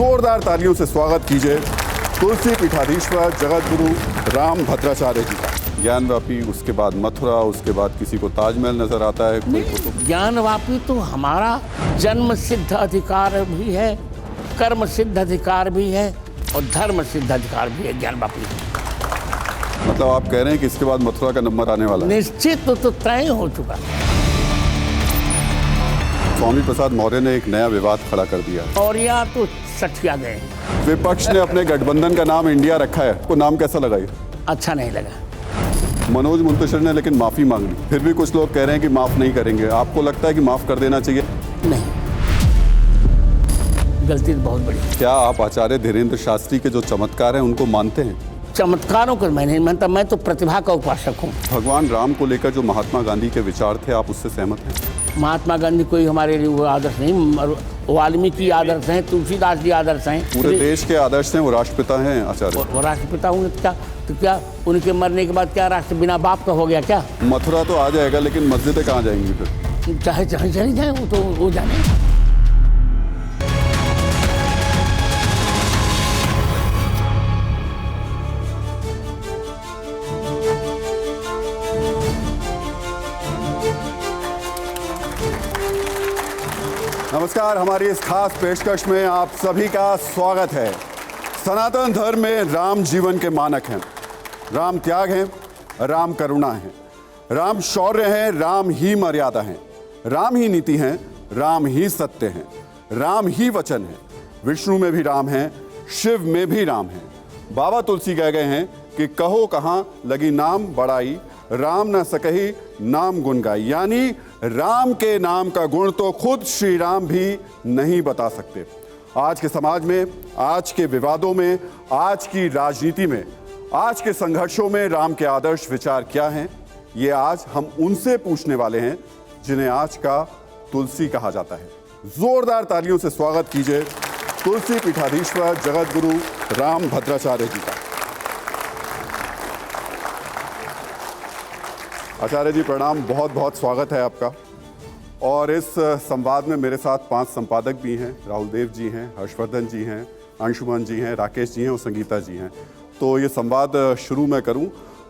जोरदार तालियों से स्वागत कीजिए तुलसी पीठाधीश्वर जगत गुरु राम भद्राचार्य जी का। ज्ञानवापी, उसके बाद मथुरा, उसके बाद किसी को ताजमहल नजर आता है, कोई को तो ज्ञानवापी तो हमारा जन्म सिद्ध अधिकार भी है, कर्म सिद्ध अधिकार भी है और धर्म सिद्ध अधिकार भी है ज्ञानवापी। मतलब आप कह रहे हैं कि इसके बाद मथुरा का नंबर आने वाला है? निश्चित तो तय हो चुका। स्वामी प्रसाद मौर्य ने एक नया विवाद खड़ा कर दिया और या तो सठिया गए। विपक्ष ने अपने गठबंधन का नाम इंडिया रखा है, वो नाम कैसा लगा? अच्छा नहीं लगा। मनोज मुंतशिर ने लेकिन माफी मांग ली, फिर भी कुछ लोग कह रहे हैं कि माफ नहीं करेंगे। आपको लगता है कि माफ कर देना चाहिए? नहीं, गलती तो बहुत बड़ी। क्या आप आचार्य धीरेन्द्र शास्त्री के जो चमत्कार हैं उनको मानते हैं? चमत्कारों को मैं नहीं मानता, मैं तो प्रतिभा का उपासक हूँ। भगवान राम को लेकर जो महात्मा गांधी के विचार थे, आप उससे सहमत हैं? महात्मा गांधी कोई हमारे लिए वो आदर्श नहीं, वाल्मीकि आदर्श हैं, तुलसीदास जी आदर्श हैं। पूरे देश के आदर्श हैं, वो राष्ट्रपिता हैं आचार्य। वो राष्ट्रपिता होंगे तो क्या उनके मरने के बाद क्या राष्ट्र बिना बाप का हो गया क्या? मथुरा तो आ जाएगा, लेकिन मस्जिदें कहाँ जाएंगी फिर? चाहे चाहे चली जाए, वो तो वो जाने। नमस्कार, हमारी इस खास पेशकश में आप सभी का स्वागत है। सनातन धर्म में राम जीवन के मानक हैं, राम त्याग हैं, राम करुणा है, राम शौर्य है, राम ही मर्यादा है, राम ही नीति है, राम ही सत्य है, राम ही वचन है। विष्णु में भी राम है, शिव में भी राम है। बाबा तुलसी कह गए हैं कि कहो कहाँ लगी नाम बड़ाई, राम न सकही नाम गुण गाई। यानी राम के नाम का गुण तो खुद श्री राम भी नहीं बता सकते। आज के समाज में, आज के विवादों में, आज की राजनीति में, आज के संघर्षों में राम के आदर्श विचार क्या हैं, ये आज हम उनसे पूछने वाले हैं जिन्हें आज का तुलसी कहा जाता है। जोरदार तालियों से स्वागत कीजिए तुलसी पीठाधीश्वर जगत गुरु राम भद्राचार्य जी का। आचार्य जी प्रणाम, बहुत बहुत स्वागत है आपका। और इस संवाद में मेरे साथ 5 संपादक भी हैं। राहुल देव जी हैं, हर्षवर्धन जी हैं, अंशुमन जी हैं, राकेश जी हैं और संगीता जी हैं। तो ये संवाद शुरू मैं करूं,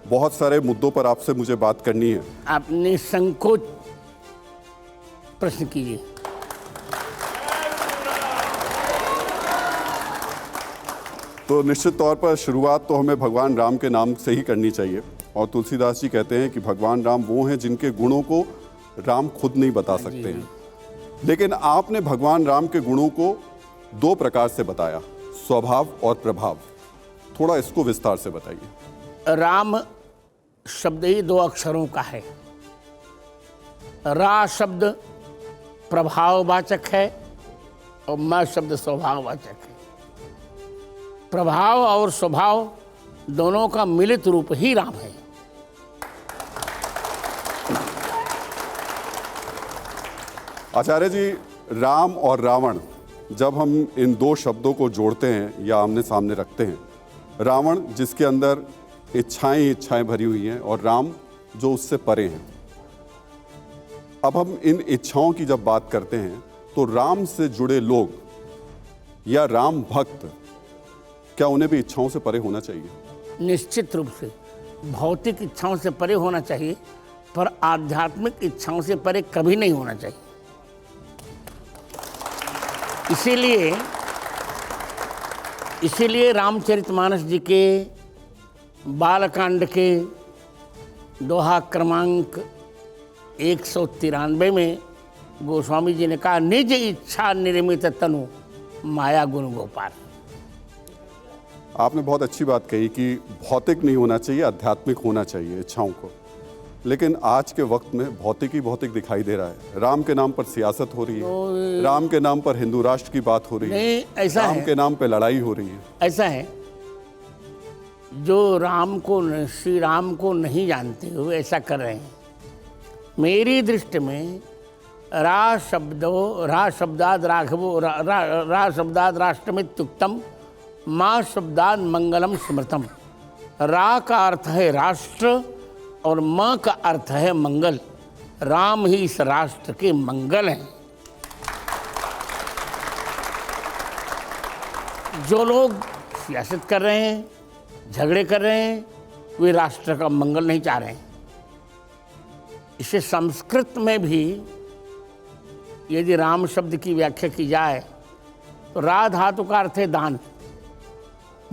बहुत सारे मुद्दों पर आपसे मुझे बात करनी है। आप निसंकोच प्रश्न कीजिए। तो निश्चित तौर पर शुरुआत तो हमें भगवान राम के नाम से ही करनी चाहिए। और तुलसीदास जी कहते हैं कि भगवान राम वो हैं जिनके गुणों को राम खुद नहीं बता सकते हैं। लेकिन आपने भगवान राम के गुणों को 2 प्रकार से बताया, स्वभाव और प्रभाव। थोड़ा इसको विस्तार से बताइए। राम शब्द ही 2 अक्षरों का है। रा शब्द प्रभाववाचक है और म शब्द स्वभाववाचक है। प्रभाव और स्वभाव दोनों का मिलित रूप ही राम है। आचार्य जी, राम और रावण, जब हम इन 2 शब्दों को जोड़ते हैं या आमने सामने रखते हैं, रावण जिसके अंदर इच्छाएं भरी हुई हैं और राम जो उससे परे हैं। अब हम इन इच्छाओं की जब बात करते हैं तो राम से जुड़े लोग या राम भक्त, क्या उन्हें भी इच्छाओं से परे होना चाहिए? निश्चित रूप से भौतिक इच्छाओं से परे होना चाहिए, पर आध्यात्मिक इच्छाओं से परे कभी नहीं होना चाहिए। इसीलिए रामचरितमानस जी के बालकांड के दोहा क्रमांक 193 में गोस्वामी जी ने कहा, निज इच्छा निर्मित तनु माया गुण गोपाल। आपने बहुत अच्छी बात कही कि भौतिक नहीं होना चाहिए, आध्यात्मिक होना चाहिए इच्छाओं को। लेकिन आज के वक्त में भौतिक ही भौतिक दिखाई दे रहा है। राम के नाम पर सियासत हो रही है, राम के नाम पर हिंदू राष्ट्र की बात हो रही है, ऐसा राम के नाम पर लड़ाई हो रही है। ऐसा है, जो श्री राम को नहीं जानते हुए ऐसा कर रहे हैं। मेरी दृष्टि में रा शब्दाद राघवो रा शब्दाद राष्ट्रमित्युक्तम, माँ शब्दाद मंगलम स्मृतम। रा का अर्थ है राष्ट्र और माँ का अर्थ है मंगल। राम ही इस राष्ट्र के मंगल हैं। जो लोग सियासत कर रहे हैं, झगड़े कर रहे हैं, वे राष्ट्र का मंगल नहीं चाह रहे हैं। इसे संस्कृत में भी यदि राम शब्द की व्याख्या की जाए तो रा धातु का अर्थ है दान,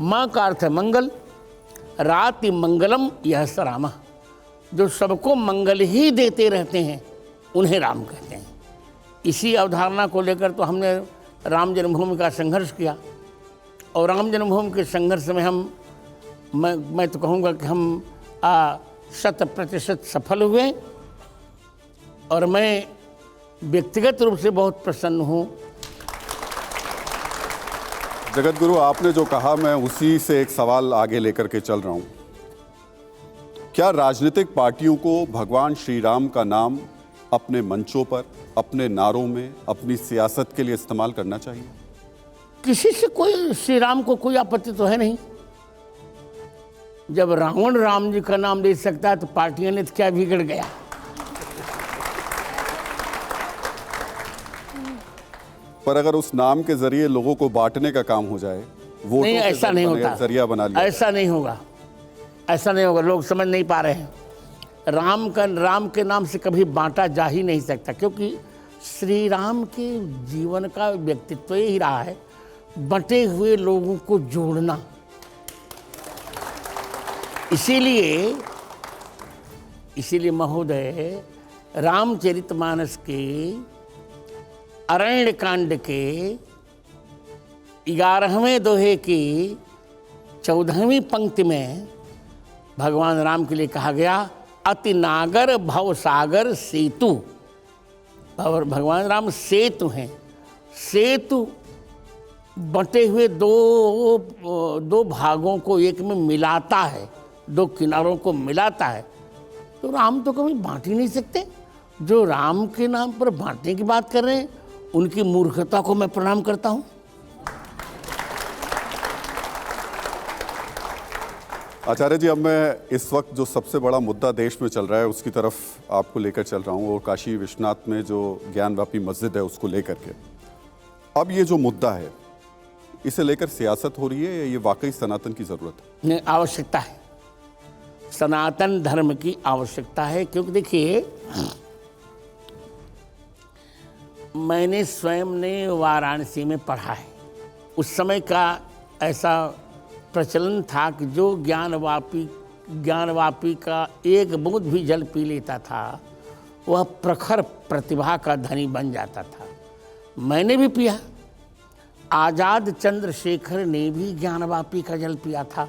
माँ का अर्थ है मंगल, राति मंगलम यह स राम। जो सबको मंगल ही देते रहते हैं उन्हें राम कहते हैं। इसी अवधारणा को लेकर तो हमने राम जन्मभूमि का संघर्ष किया और राम जन्मभूमि के संघर्ष में मैं तो कहूँगा कि हम 100% सफल हुए और मैं व्यक्तिगत रूप से बहुत प्रसन्न हूँ। जगत गुरु, आपने जो कहा मैं उसी से एक सवाल आगे लेकर के चल रहा हूँ। क्या राजनीतिक पार्टियों को भगवान श्री राम का नाम अपने मंचों पर, अपने नारों में, अपनी सियासत के लिए इस्तेमाल करना चाहिए? किसी से कोई श्री राम को कोई आपत्ति तो है नहीं। जब रावण राम जी का नाम ले सकता है तो पार्टियों ने तो क्या बिगड़ गया। पर अगर उस नाम के जरिए लोगों को बांटने का काम हो जाए, वो नहीं, ऐसा नहीं होता, जरिया बना लिया, ऐसा नहीं होगा, ऐसा नहीं होगा। लोग समझ नहीं पा रहे हैं। राम के नाम से कभी बांटा जा ही नहीं सकता, क्योंकि श्री राम के जीवन का व्यक्तित्व ही रहा है बंटे हुए लोगों को जोड़ना। इसीलिए महोदय रामचरितमानस के अरण्य कांड के 11वें दोहे की 14वीं पंक्ति में भगवान राम के लिए कहा गया अति नागर भव सागर सेतु। भगवान राम सेतु हैं। सेतु बटे हुए दो भागों को एक में मिलाता है, दो किनारों को मिलाता है। तो राम तो कभी बांट ही नहीं सकते। जो राम के नाम पर बांटने की बात कर रहे हैं उनकी मूर्खता को मैं प्रणाम करता हूं। आचार्य जी, अब मैं इस वक्त जो सबसे बड़ा मुद्दा देश में चल रहा है उसकी तरफ आपको लेकर चल रहा हूं, और काशी विश्वनाथ में जो ज्ञानव्यापी मस्जिद है उसको लेकर के। अब ये जो मुद्दा है इसे लेकर सियासत हो रही है या ये वाकई सनातन की जरूरत है? नहीं, आवश्यकता है। सनातन धर्म की आवश्यकता है, क्योंकि देखिए मैंने स्वयं ने वाराणसी में पढ़ा है। उस समय का ऐसा प्रचलन था कि जो ज्ञानवापी का एक बूंद भी जल पी लेता था वह प्रखर प्रतिभा का धनी बन जाता था। मैंने भी पिया। आज़ाद चंद्रशेखर ने भी ज्ञानवापी का जल पिया था।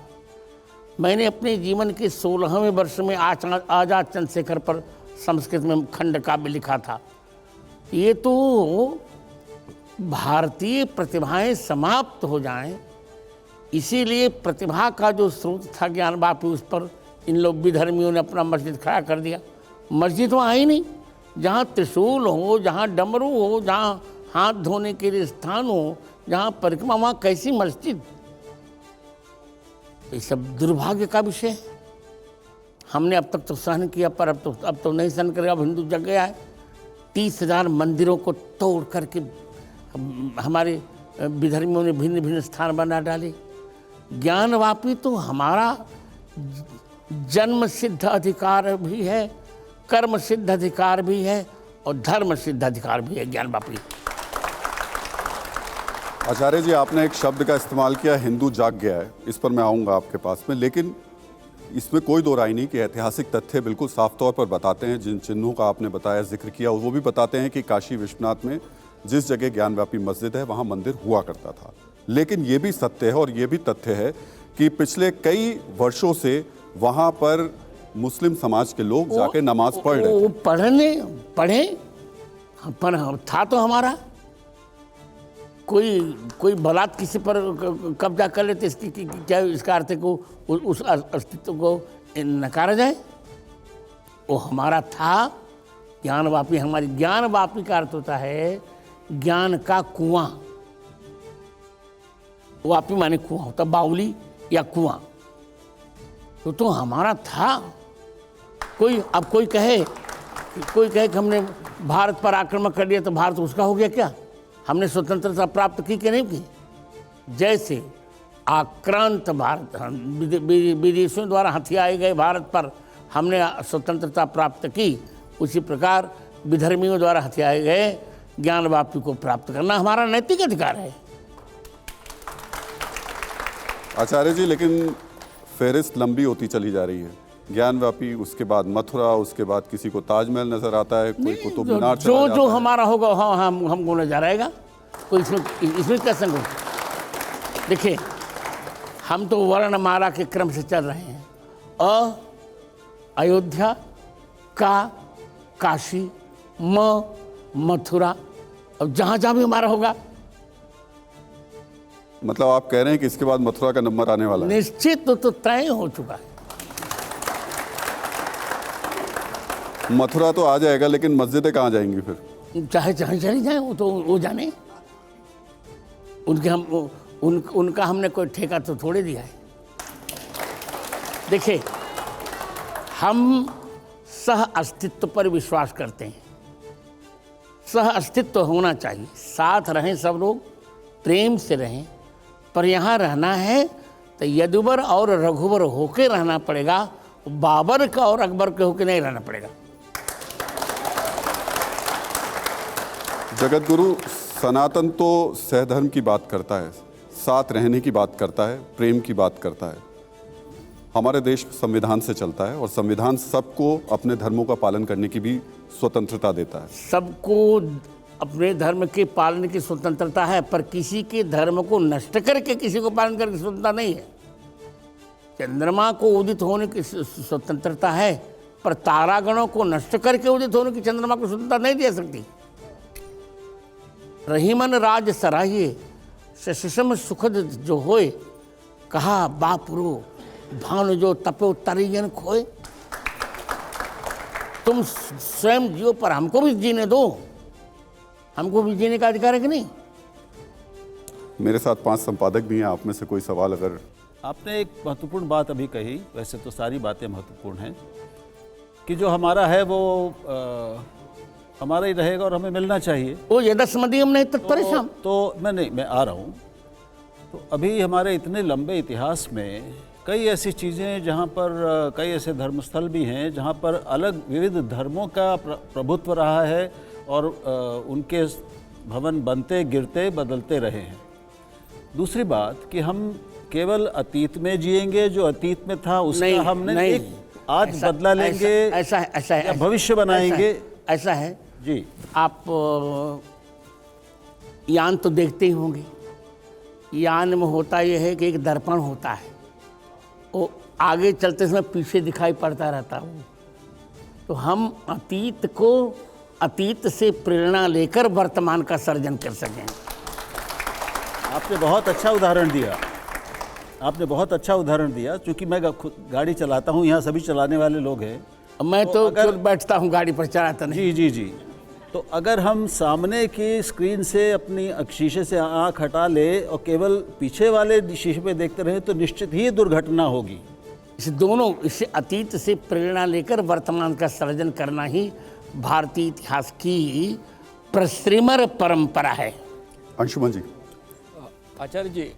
मैंने अपने जीवन के 16वें वर्ष में आज़ाद चंद्रशेखर पर संस्कृत में खंड काव्य लिखा था। ये तो भारतीय प्रतिभाएं समाप्त हो जाएं, इसीलिए प्रतिभा का जो स्रोत था ज्ञानवापी, उस पर इन लोग विधर्मियों ने अपना मस्जिद खड़ा कर दिया। मस्जिद वहाँ ही नहीं, जहाँ त्रिशूल हो, जहाँ डमरू हो, जहाँ हाथ धोने के लिए स्थान हो, जहाँ परिक्रमा, वहाँ कैसी मस्जिद? ये सब दुर्भाग्य का विषय है। हमने अब तक तो सहन किया, पर अब तो नहीं सहन करेगा। अब हिंदू जग गया है। 30,000 मंदिरों को तोड़ करके हमारे विधर्मियों ने भिन्न भिन्न स्थान बना डाले। ज्ञानवापी तो हमारा जन्म सिद्ध अधिकार भी है, कर्म सिद्ध अधिकार भी है और धर्म सिद्ध अधिकार भी है ज्ञानवापी। आचार्य जी, आपने एक शब्द का इस्तेमाल किया, हिंदू जाग गया है। इस पर मैं आऊँगा आपके पास में, लेकिन इसमें कोई दो राय नहीं कि ऐतिहासिक तथ्य बिल्कुल साफ तौर पर बताते हैं। जिन चिन्हों का आपने बताया, जिक्र किया, वो भी बताते हैं कि काशी विश्वनाथ में जिस जगह ज्ञानव्यापी मस्जिद है वहाँ मंदिर हुआ करता था। लेकिन ये भी सत्य है और ये भी तथ्य है कि पिछले कई वर्षों से वहाँ पर मुस्लिम समाज के लोग जाके नमाज पढ़ रहे थे। पढ़े पर था तो हमारा कोई बलात् किसी पर कब्जा कर लेते, इसकी क्या इसका अर्थ को उस अस्तित्व को नकारा जाए? वो हमारा था। ज्ञानवापी हमारी, ज्ञानवापी का अर्थ होता है ज्ञान का कुआं। वापी माने कुआं होता, बाउली या कुआं। तो हमारा था। कोई कहे कि हमने भारत पर आक्रमण कर लिया तो भारत उसका हो गया क्या? हमने स्वतंत्रता प्राप्त की कि नहीं की? जैसे आक्रांत भारत, विदेशियों द्वारा हथियाए गए भारत पर हमने स्वतंत्रता प्राप्त की, उसी प्रकार विधर्मियों द्वारा हथियाए गए ज्ञान वापी को प्राप्त करना हमारा नैतिक अधिकार है। आचार्य जी, लेकिन फहरिस्त लंबी होती चली जा रही है। ज्ञानवापी, उसके बाद मथुरा, उसके बाद किसी को ताजमहल नजर आता है, कोई कुतुब मीनार चला जाता है। जो हमारा होगा हाँ हमको नजर आएगा, कोई इसमें क्या संग होगा। देखिए, हम तो वर्णमाला के क्रम से चल रहे हैं। अयोध्या, का, काशी, मथुरा, अब जहाँ जहाँ भी हमारा होगा। मतलब आप कह रहे हैं कि इसके बाद मथुरा का नंबर आने वाला है? निश्चित तो तय हो चुका है। मथुरा तो आ जाएगा, लेकिन मस्जिदें कहाँ जाएंगी फिर? चाहे चली जाए, वो तो वो जाने। उनका हमने कोई ठेका तो थोड़े दिया है। देखिए, हम सह अस्तित्व पर विश्वास करते हैं। सह अस्तित्व होना चाहिए, साथ रहें सब लोग, प्रेम से रहें, पर यहाँ रहना है तो यदुवर और रघुवर होके रहना पड़ेगा, बाबर का और अकबर के होके नहीं रहना पड़ेगा। जगत गुरु, सनातन तो सहधर्म की बात करता है, साथ रहने की बात करता है, प्रेम की बात करता है। हमारे देश संविधान से चलता है और संविधान सबको अपने धर्मों का पालन करने की भी स्वतंत्रता देता है। सबको अपने धर्म के पालन की स्वतंत्रता है, पर किसी के धर्म को नष्ट करके किसी को पालन करने की स्वतंत्रता नहीं है। चंद्रमा को उदित होने की स्वतंत्रता है, पर तारागणों को नष्ट करके उदित होने की चंद्रमा को स्वतंत्रता नहीं दे सकती। रहीमन राज सराहिए शशिसम सुखद जो होए, कहा बापुरो भानु जो तपो तरियन खोए। तुम स्वयं जियो, पर हमको भी जीने दो, हमको भी जीने का अधिकार है कि नहीं? मेरे साथ 5 संपादक भी हैं, आप में से कोई सवाल अगर। आपने एक महत्वपूर्ण बात अभी कही, वैसे तो सारी बातें महत्वपूर्ण हैं, कि जो हमारा है वो हमारा ही रहेगा और हमें मिलना चाहिए। वो यदस्मदीयम नहीं तत्परिश्रम। तो मैं आ रहा हूँ। तो अभी हमारे इतने लंबे इतिहास में कई ऐसी चीज़ें जहाँ पर कई ऐसे धर्मस्थल भी हैं जहाँ पर अलग विविध धर्मों का प्रभुत्व रहा है और उनके भवन बनते गिरते बदलते रहे हैं। दूसरी बात कि हम केवल अतीत में जिएंगे, जो अतीत में था उसका हमने एक आज बदला लेंगे, ऐसा है, भविष्य बनाएंगे, ऐसा है जी। आप यान तो देखते ही होंगे। यान में होता यह है कि एक दर्पण होता है, वो आगे चलते समय पीछे दिखाई पड़ता रहता है। तो हम अतीत से प्रेरणा लेकर वर्तमान का सर्जन कर सकें। आपने बहुत अच्छा उदाहरण दिया, आपने बहुत अच्छा उदाहरण दिया। चूँकि मैं गाड़ी चलाता हूँ, यहाँ सभी चलाने वाले लोग हैं। मैं तो अगर बैठता हूँ गाड़ी पर, चलाता नहीं। जी। तो अगर हम सामने की स्क्रीन से अपनी शीशे से आँख हटा ले और केवल पीछे वाले शीशे पे देखते रहे तो निश्चित ही दुर्घटना होगी। इससे अतीत से प्रेरणा लेकर वर्तमान का सर्जन करना ही भारतीय इतिहास की प्रश्रिमर परंपरा है। अंशुमन जी। आचार्य जी,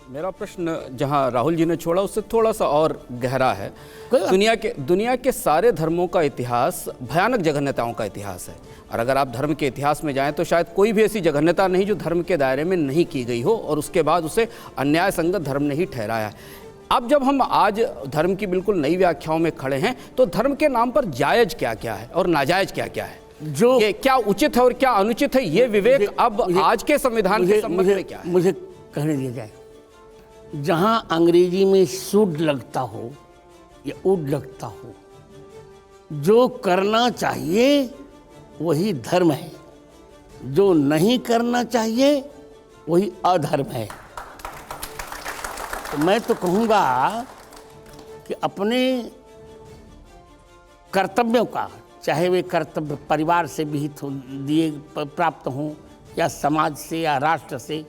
मेरा प्रश्न जहां राहुल जी ने छोड़ा उससे थोड़ा सा और गहरा है। दुनिया के सारे धर्मों का इतिहास भयानक जघन्यताओं का इतिहास है, और अगर आप धर्म के इतिहास में जाएं तो शायद कोई भी ऐसी जघन्यता नहीं जो धर्म के दायरे में नहीं की गई हो और उसके बाद उसे अन्याय संगत धर्म ने ही ठहराया है। अब जब हम आज धर्म की बिल्कुल नई व्याख्याओं में खड़े हैं तो धर्म के नाम पर जायज क्या क्या है और नाजायज क्या क्या है, जो ये क्या उचित है और क्या अनुचित है, ये विवेक अब आज के संविधान के संबंध में क्या है? मुझे कहने दिया जाए। जहां अंग्रेजी में शुड लगता हो या उड लगता हो, जो करना चाहिए वही धर्म है, जो नहीं करना चाहिए वही अधर्म है। तो मैं तो कहूँगा कि अपने कर्तव्यों का, चाहे वे कर्तव्य परिवार से विहित दिए प्राप्त हों या समाज से या राष्ट्र से,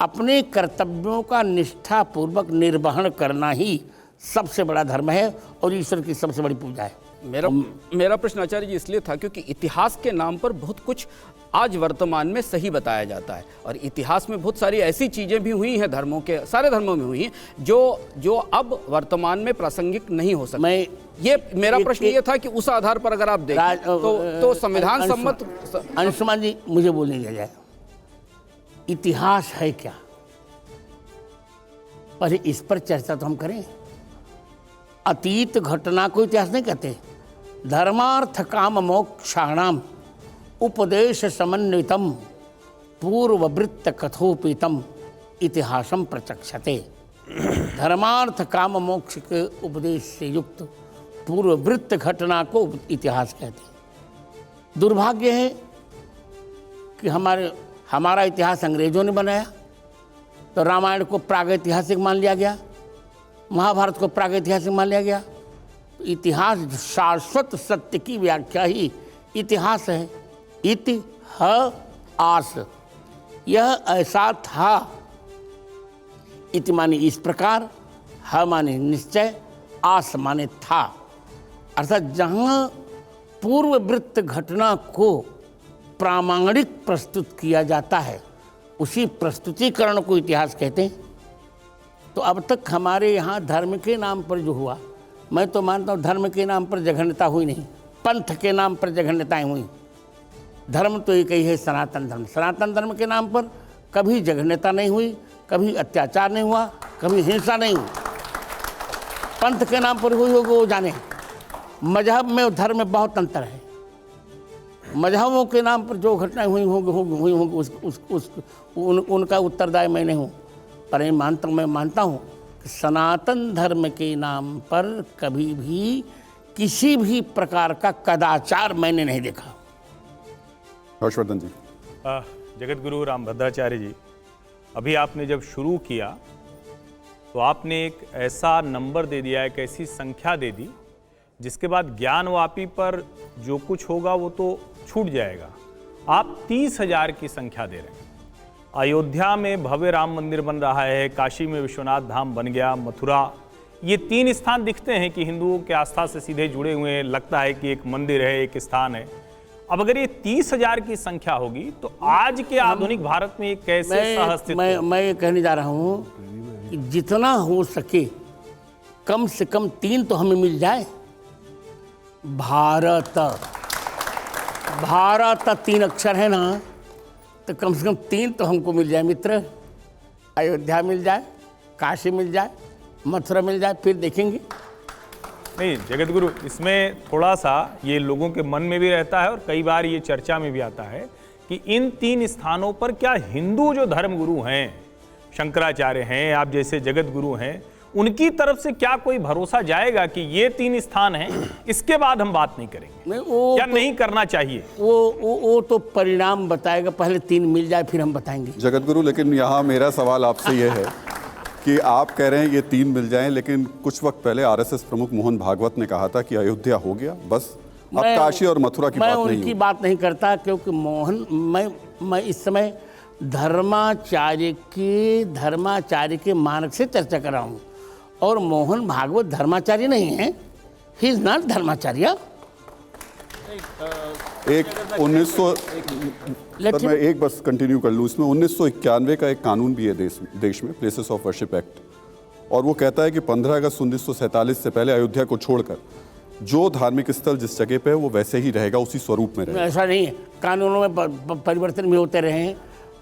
अपने कर्तव्यों का निष्ठापूर्वक निर्वहन करना ही सबसे बड़ा धर्म है और ईश्वर की सबसे बड़ी पूजा है। मेरा प्रश्न आचार्य जी इसलिए था क्योंकि इतिहास के नाम पर बहुत कुछ आज वर्तमान में सही बताया जाता है, और इतिहास में बहुत सारी ऐसी चीजें भी हुई हैं, धर्मों के सारे धर्मों में हुई हैं जो अब वर्तमान में प्रासंगिक नहीं हो सकती। ये मेरा प्रश्न ये था कि उस आधार पर अगर आप देखें तो संविधान सम्मत। अंशुमान जी, मुझे बोलने दिया जाए, इतिहास है क्या, पहले इस पर चर्चा तो हम करें। अतीत घटना को इतिहास नहीं कहते। धर्मार्थ काम मोक्षाणाम उपदेश समन्वितम पूर्ववृत्त कथोपितम इतिहासम प्रचक्षते। धर्मार्थ काम मोक्ष के उपदेश से युक्त पूर्ववृत्त घटना को इतिहास कहते हैं। दुर्भाग्य है कि हमारा इतिहास अंग्रेजों ने बनाया, तो रामायण को प्रागैतिहासिक मान लिया गया, महाभारत को प्रागैतिहासिक मान लिया गया। इतिहास शाश्वत सत्य की व्याख्या ही इतिहास है। इतिहास, यह ऐसा था। इति माने इस प्रकार, ह माने निश्चय, आस माने था। अर्थात जहाँ पूर्ववृत्त घटना को प्रामाणिक प्रस्तुत किया जाता है, उसी प्रस्तुतिकरण को इतिहास कहते हैं। तो अब तक हमारे यहाँ धर्म के नाम पर जो हुआ, मैं तो मानता हूँ धर्म के नाम पर जघन्यता हुई नहीं, पंथ के नाम पर जघन्यताएं हुई। धर्म तो एक ही है, सनातन धर्म। सनातन धर्म के नाम पर कभी जघन्यता नहीं हुई, कभी अत्याचार नहीं हुआ, कभी हिंसा नहीं हुई। पंथ के नाम पर हुई होगी वो जाने। मजहब में और धर्म में बहुत अंतर है। मजहबों के नाम पर जो घटनाएं हुई होंगी उनका उत्तरदायी मैं नहीं हूँ, पर मैं मानता हूँ कि सनातन धर्म के नाम पर कभी भी किसी भी प्रकार का कदाचार मैंने नहीं देखा। हर्षवर्धन जी। जगत गुरु रामभद्राचार्य जी, अभी आपने जब शुरू किया तो आपने एक ऐसा नंबर दे दिया, एक ऐसी संख्या दे दी जिसके बाद ज्ञानवापी पर जो कुछ होगा वो तो छूट जाएगा। आप 30,000 की संख्या दे रहे हैं। अयोध्या में भव्य राम मंदिर बन रहा है, काशी में विश्वनाथ धाम बन गया, मथुरा, ये 3 स्थान दिखते हैं कि हिंदुओं के आस्था से सीधे जुड़े हुए हैं, लगता है कि एक मंदिर है, एक स्थान है। अब अगर ये 30,000 की संख्या होगी तो आज के आधुनिक भारत में कैसे सहअस्तित्व? मैं ये कहने जा रहा हूँ कि जितना हो सके कम से कम 3 तो हमें मिल जाए। भारत 3 अक्षर है ना, तो कम से कम 3 तो हमको मिल जाए मित्र। अयोध्या मिल जाए, काशी मिल जाए, मथुरा मिल जाए, फिर देखेंगे। नहीं जगत गुरु, इसमें थोड़ा सा ये लोगों के मन में भी रहता है और कई बार ये चर्चा में भी आता है कि इन 3 स्थानों पर क्या हिंदू जो धर्म गुरु हैं, शंकराचार्य हैं, आप जैसे जगत गुरु हैं, उनकी तरफ से क्या कोई भरोसा जाएगा कि ये 3 स्थान हैं, इसके बाद हम बात नहीं करेंगे? क्या नहीं करना चाहिए? वो तो परिणाम बताएगा, पहले 3 मिल जाए फिर हम बताएंगे। जगत गुरु, लेकिन यहाँ मेरा सवाल आपसे ये है कि आप कह रहे हैं ये 3 मिल जाएं, लेकिन कुछ वक्त पहले आरएसएस प्रमुख मोहन भागवत ने कहा था कि अयोध्या हो गया बस, अब काशी और मथुरा की बात नहीं। मैं उनकी बात नहीं करता, क्योंकि मैं इस समय धर्माचार्य के मार्ग से चर्चा कर रहा हूँ, और मोहन भागवत धर्माचार्य नहीं है। ही इज नॉट धर्माचार्य। एक 1900 मैं एक बस कंटिन्यू कर लूँ, इसमें 1991 का एक कानून भी है देश में, प्लेसेस ऑफ वर्शिप एक्ट, और वो कहता है कि 15 अगस्त 1947 से पहले अयोध्या को छोड़कर जो धार्मिक स्थल जिस जगह पे है वो वैसे ही रहेगा, उसी स्वरूप में रहेगा। ऐसा नहीं है, कानूनों में परिवर्तन भी होते रहे हैं।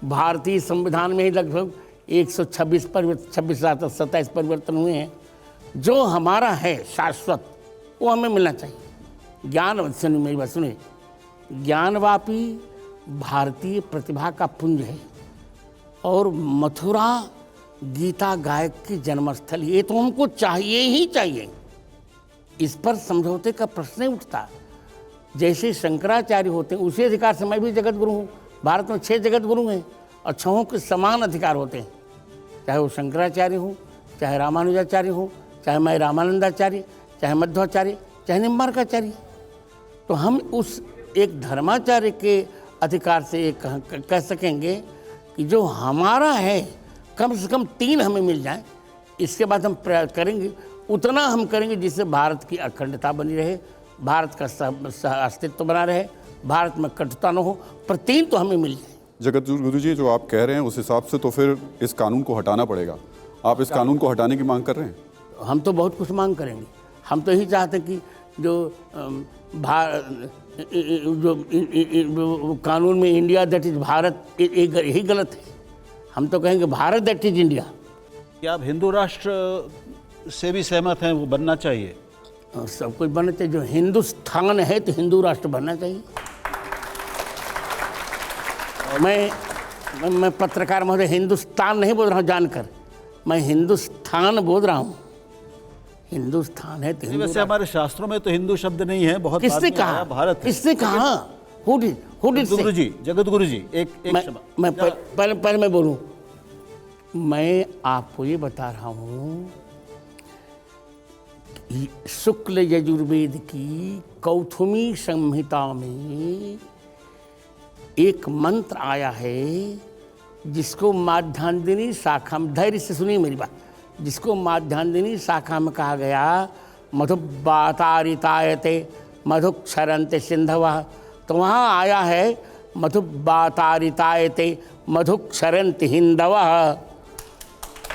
भारतीय संविधान में ही लगभग 126 27 परिवर्तन हुए हैं। जो हमारा है शाश्वत वो हमें मिलना चाहिए। मेरी बात सुनिए, ज्ञानवापी भारतीय प्रतिभा का पुंज है, और मथुरा गीता गायक की जन्मस्थल, ये तो हमको चाहिए ही चाहिए। इस पर समझौते का प्रश्न नहीं उठता। जैसे शंकराचार्य होते हैं उसी अधिकार से मैं भी जगत गुरु हूँ। भारत में 6 जगत गुरु हैं और 6 के समान अधिकार होते हैं, चाहे वो शंकराचार्य हो, चाहे रामानुजाचार्य हो, चाहे मैं रामानंदाचार्य, चाहे मध्वाचार्य, चाहे निम्बार्काचार्य। तो हम उस एक धर्माचार्य के अधिकार से एक कह सकेंगे कि जो हमारा है कम से कम 3 हमें मिल जाए। इसके बाद हम प्रयास करेंगे, उतना हम करेंगे जिससे भारत की अखंडता बनी रहे भारत का अस्तित्व बना रहे, भारत में कटुता न हो, पर 3 तो हमें मिल जाए। जगत गुरु जी, जो आप कह रहे हैं उस हिसाब से तो फिर इस कानून को हटाना पड़ेगा। आप इस कानून को हटाने की मांग कर रहे हैं? हम तो बहुत कुछ मांग करेंगे। हम तो यही चाहते हैं कि जो कानून में इंडिया दैट इज भारत, यही गलत है। हम तो कहेंगे भारत दैट इज इंडिया। क्या आप हिंदू राष्ट्र से भी सहमत हैं, वो बनना चाहिए? और सब कुछ बनना चाहिए। जो हिंदुस्तान है तो हिंदू राष्ट्र बनना चाहिए। मैं पत्रकार महोदय हिंदुस्तान नहीं बोल रहा हूँ जानकर, मैं हिंदुस्तान बोल रहा हूँ। हिंदुस्तान है तो वैसे हमारे शास्त्रों में तो हिंदू शब्द नहीं है, बहुत किसने बाद में कहा? आया भारत है। किसने कहा? गुरु जी, जगत गुरु जी, एक मैं पहले मैं बोलूं। मैं आपको ये बता रहा हूँ, शुक्ल यजुर्वेद की कौथुमी संहिता में एक मंत्र आया है जिसको माध्यान्दिनी शाखा में, धैर्य से सुनिए मेरी बात, जिसको माध्यान्दिनी शाखा में कहा गया मधुबातारितायते मधुक्षरन्ते सिंधवः। तो वहाँ आया है मधुबातारितायते मधुक्षरन्ति हिंदवः।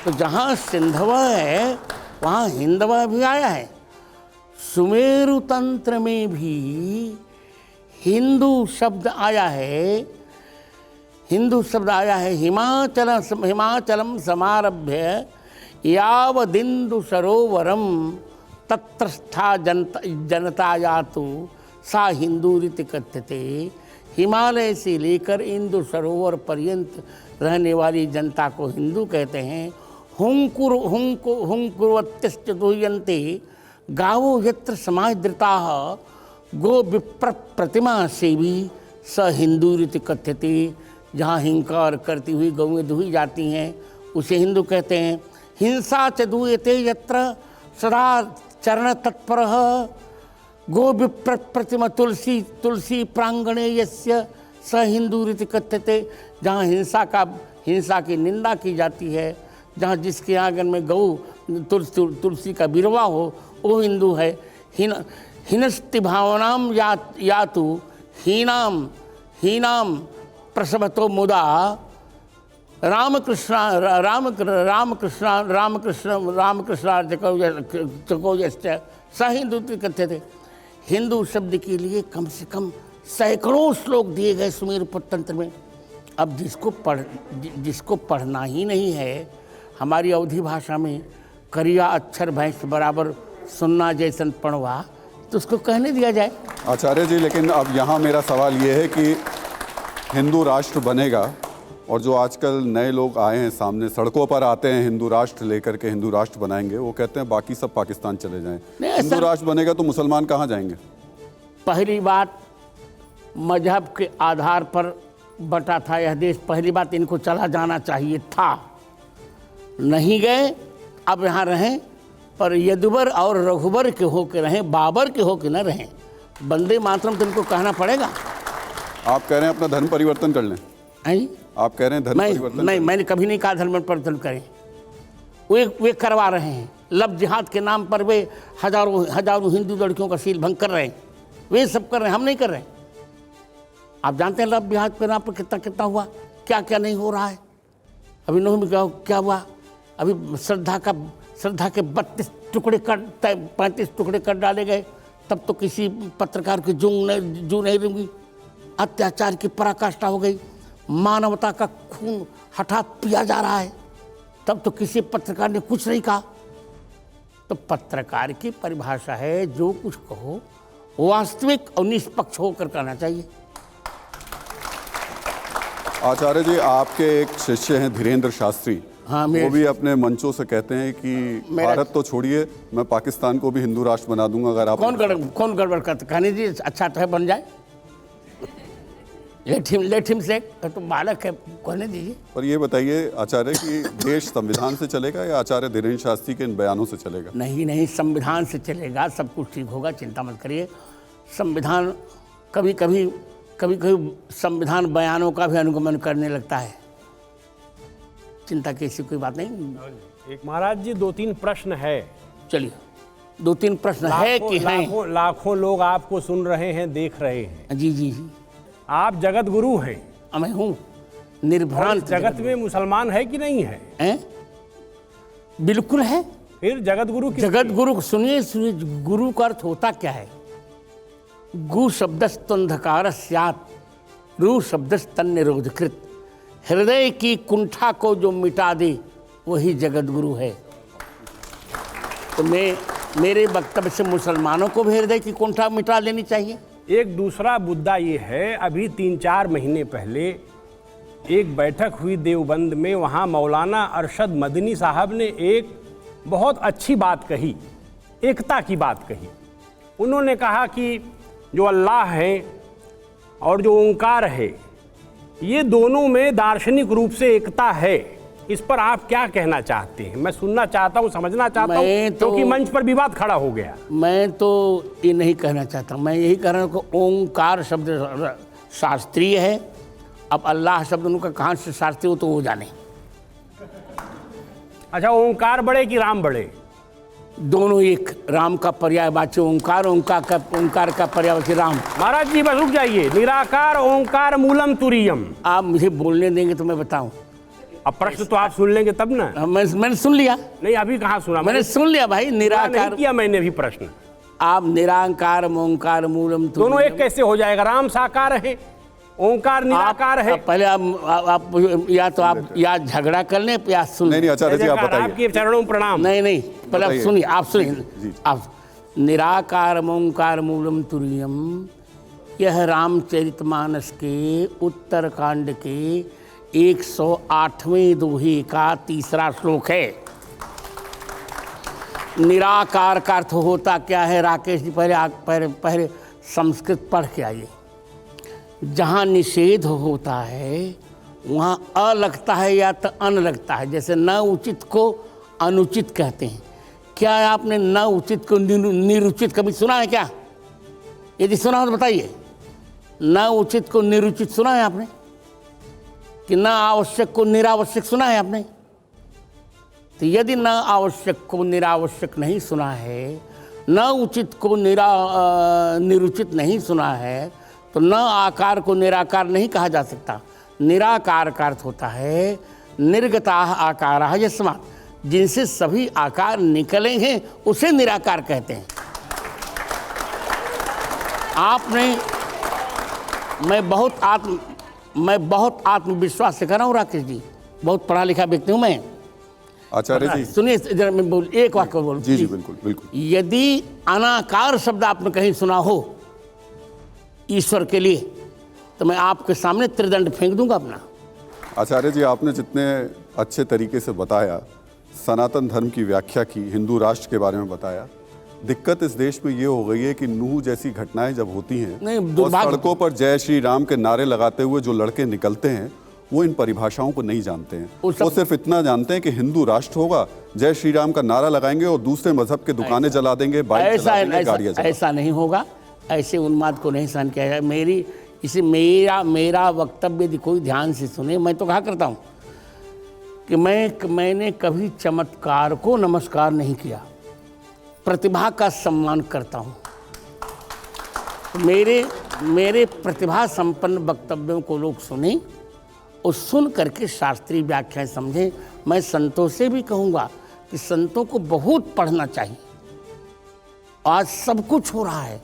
तो जहाँ सिंधवः है वहाँ हिंदवः भी आया है। सुमेरु तंत्र में भी हिंदू शब्द आया है। हिंदू शब्द आया है हिमाचलम समारभ्य यावदिंदु सरोवरम तत्रस्था जनता यातु सा हिंदू रीति कथ्यते। हिमालय से लेकर इंदु सरोवर पर्यंत रहने वाली जनता को हिंदू कहते हैं। हुंकुरवत्यश्च दुह्यन्ते गावो यत्र समादृताः गो विप्र प्रतिमा सेवी स हिंदू रीति कथ्यते। जहाँ हिंकार करती हुई गौएं दुही जाती हैं उसे हिंदू कहते हैं। हिंसा च दूयते यत्र सदा चरण तत्परः गो विप्र प्रतिमा तुलसी प्रांगणे यस्य स हिंदू रीति कथ्यते। जहाँ हिंसा की निंदा की जाती है, जहाँ जिसके आंगन में गौ तुलसी का बिरवा हो वो हिंदू है। हिनस्ति भावनाम यातु हीनाम प्रसवतो मुदा रामकृष्णार्चकोयश्च स हिंदू कहते थे। हिंदू शब्द के लिए कम से कम सैकड़ों श्लोक दिए गए सुमेरु तंत्र में। अब जिसको पढ़ना ही नहीं है, हमारी अवधी भाषा में करिया अक्षर भैंस बराबर सुनना जैसन पढ़वा, तो उसको कहने दिया जाए। आचार्य जी, लेकिन अब यहाँ मेरा सवाल ये है कि हिंदू राष्ट्र बनेगा, और जो आजकल नए लोग आए हैं सामने, सड़कों पर आते हैं हिंदू राष्ट्र लेकर के, हिंदू राष्ट्र बनाएंगे, वो कहते हैं बाकी सब पाकिस्तान चले जाएं। हिंदू राष्ट्र बनेगा तो मुसलमान कहाँ जाएंगे? पहली बात, मजहब के आधार पर बटा था यह देश। पहली बात, इनको चला जाना चाहिए था, नहीं गए। अब यहाँ रहें, पर यदुबर और रघुबर के हो के रहें, बाबर के हो के न रहें। वंदे मातरम तो इनको कहना पड़ेगा। आप कह रहे हैं अपना धर्म परिवर्तन कर लें? आप कह रहे हैं धर्म परिवर्तन? मैंने कभी नहीं कहा धर्म परिवर्तन करें। वे करवा रहे हैं। लव जिहाद के नाम पर वे हजारों हिंदू लड़कियों का सील भंग कर रहे हैं। वे सब कर रहे हैं, हम नहीं कर रहे। आप जानते हैं लव जिहाद के नाम पर कितना हुआ, क्या क्या नहीं हो रहा है। अभी नौ में क्या हुआ, अभी श्रद्धा के 35 टुकड़े कर डाले गए। तब तो किसी पत्रकार की जू नहीं रुकी। अत्याचार की पराकाष्ठा हो गई। मानवता का खून हठा पिया जा रहा है, तब तो किसी पत्रकार ने कुछ नहीं कहा। तो पत्रकार की परिभाषा है, जो कुछ कहो वास्तविक और निष्पक्ष होकर कहना चाहिए। आचार्य जी, आपके एक शिष्य हैं धीरेन्द्र शास्त्री। हाँ, वो भी अपने मंचों से कहते हैं कि भारत तो छोड़िए, मैं पाकिस्तान को भी हिंदू राष्ट्र बना दूंगा अगर आप। कौन गड़बड़ करते? कहने जी अच्छा तो है, बन जाए। लेट हिम से, तो बालक है, कहने दीजिए। पर ये बताइए आचार्य कि देश संविधान से चलेगा या आचार्य धीरेन्द्र शास्त्री के इन बयानों से चलेगा? नहीं, संविधान से चलेगा, सब कुछ ठीक होगा, चिंता मत करिए। संविधान कभी कभी संविधान बयानों का भी अनुगमन करने लगता है। चिंता की ऐसी कोई बात नहीं। एक महाराज जी 2-3 प्रश्न है। चलिए। 2-3 प्रश्न है कि हैं? लाखों लोग आपको सुन रहे हैं, देख रहे हैं। जी जी जी, आप जगत गुरु हैं। मैं हूँ और निर्भ्रांत। इस जगत में मुसलमान है कि नहीं है? हैं? बिल्कुल है। फिर जगत गुरु किस जगत गुरु, सुनिए सुनिए, गुरु का अर्थ होता क्या है? गु शब्दस्तंधकार स्यात्, रू शब्दस्तन निरोधकृत। हृदय की कुंठा को जो मिटा दे वही जगत गुरु है। तो मेरे वक्तव्य से मुसलमानों को भी हृदय की कुंठा मिटा लेनी चाहिए। एक दूसरा मुद्दा ये है, अभी 3-4 महीने पहले एक बैठक हुई देवबंद में, वहाँ मौलाना अरशद मदनी साहब ने एक बहुत अच्छी बात कही, एकता की बात कही। उन्होंने कहा कि जो अल्लाह है और जो ओंकार है, ये दोनों में दार्शनिक रूप से एकता है। इस पर आप क्या कहना चाहते हैं? मैं सुनना चाहता हूँ, समझना चाहता हूँ, क्योंकि मंच पर विवाद खड़ा हो गया। मैं तो ये नहीं कहना चाहता, मैं यही कह रहा हूँ कि ओंकार शब्द शास्त्रीय है। अब अल्लाह शब्द उनका कहाँ से शास्त्रीय हो तो वो जाने। अच्छा, ओंकार बड़े कि राम बड़े? दोनों एक। राम का पर्यायवाची ओंकार, ओंकार का पर्यायवाची राम। महाराज जी बस रुक जाइए। निराकार ओंकार मूलम तुरीयम। आप मुझे बोलने देंगे तो मैं बताऊं। अब प्रश्न तो आप सुन लेंगे तब ना। मैंने सुन लिया। नहीं, अभी कहाँ सुना? मैंने सुन लिया भाई। निराकार नहीं किया मैंने भी प्रश्न। आप निराकार ओंकार मूलम दोनों एक कैसे हो जाएगा? राम साकार है, ओंकार निराकार है। पहले आप या झगड़ा कर लें या सुन। नहीं आचार्य जी, आप बताइए। आपके चरणों में प्रणाम। नहीं पहले आप सुनिए, आप सुनिए। आप निराकार ओंकार मूलम तुरीयम, यह रामचरितमानस के उत्तरकांड के 108वें दोहे का 3रा श्लोक है। निराकार का अर्थ होता क्या है? राकेश जी पहले संस्कृत पढ़ के आइए। जहाँ निषेध होता है वहाँ अ लगता है या तो अन लगता है। जैसे न उचित को अनुचित कहते हैं। क्या आपने न उचित को निरुचित कभी सुना है क्या? यदि सुना हो तो बताइए। न उचित को निरुचित सुना है आपने? कि न आवश्यक को निरावश्यक सुना है आपने? तो यदि न आवश्यक को निरावश्यक नहीं सुना है, न उचित को निरुचित नहीं सुना है, तो न आकार को निराकार नहीं कहा जा सकता। निराकार का अर्थ होता है निर्गता आकाराः यस्मात्, जिनसे सभी आकार निकले हैं उसे निराकार कहते हैं। आपने मैं बहुत आत्मविश्वास से कर रहा हूँ राकेश जी, बहुत पढ़ा लिखा व्यक्ति हूँ मैं। आचार्य जी सुनिए जरा, मैं बोल एक वाक्य बोलूँ। जी बिल्कुल बिल्कुल। यदि अनाकार शब्द आपने कहीं सुना हो ईश्वर के लिए, तो मैं आपके सामने त्रिदंड फेंक दूंगा अपना। आचार्य जी, आपने जितने अच्छे तरीके से बताया, सनातन धर्म की व्याख्या की, हिंदू राष्ट्र के बारे में बताया, दिक्कत इस देश में ये हो गई है कि नूह जैसी घटनाएं जब होती हैं और सड़कों पर जय श्री राम के नारे लगाते हुए जो लड़के निकलते हैं, वो इन परिभाषाओं को नहीं जानते हैं। वो सिर्फ इतना जानते हैं कि हिंदू राष्ट्र होगा, जय श्री राम का नारा लगाएंगे और दूसरे मजहब के दुकानें जला देंगे, बाइक जला देंगे, गाड़ियां जला देंगे। ऐसा नहीं होगा। ऐसे उन्माद को नहीं सहन किया जाए। मेरा वक्तव्य यदि कोई ध्यान से सुने, मैं तो कहा करता हूँ कि मैंने कभी चमत्कार को नमस्कार नहीं किया, प्रतिभा का सम्मान करता हूँ। मेरे प्रतिभा संपन्न वक्तव्यों को लोग सुने और सुन करके शास्त्रीय व्याख्याएं समझें। मैं संतों से भी कहूँगा कि संतों को बहुत पढ़ना चाहिए। आज सब कुछ हो रहा है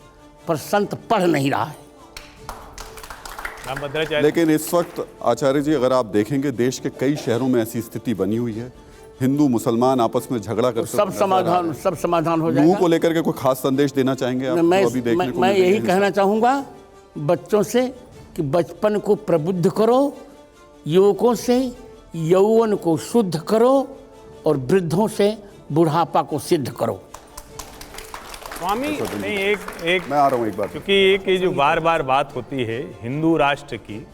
पर संत पढ़ नहीं रहा है। लेकिन इस वक्त आचार्य जी, अगर आप देखेंगे, देश के कई शहरों में ऐसी स्थिति बनी हुई है, हिंदू मुसलमान आपस में झगड़ा करते सब समाधान हो जाएगा। नूह को लेकर के कोई खास संदेश देना चाहेंगे आप? मैं यही कहना चाहूँगा बच्चों से कि बचपन को प्रबुद्ध करो, युवकों से यौवन को शुद्ध करो और वृद्धों से बुढ़ापा को सिद्ध करो। स्वामी नहीं, एक मैं आ रहा हूँ एक बार, क्योंकि एक ये जो बार बार बात होती है हिंदू राष्ट्र की,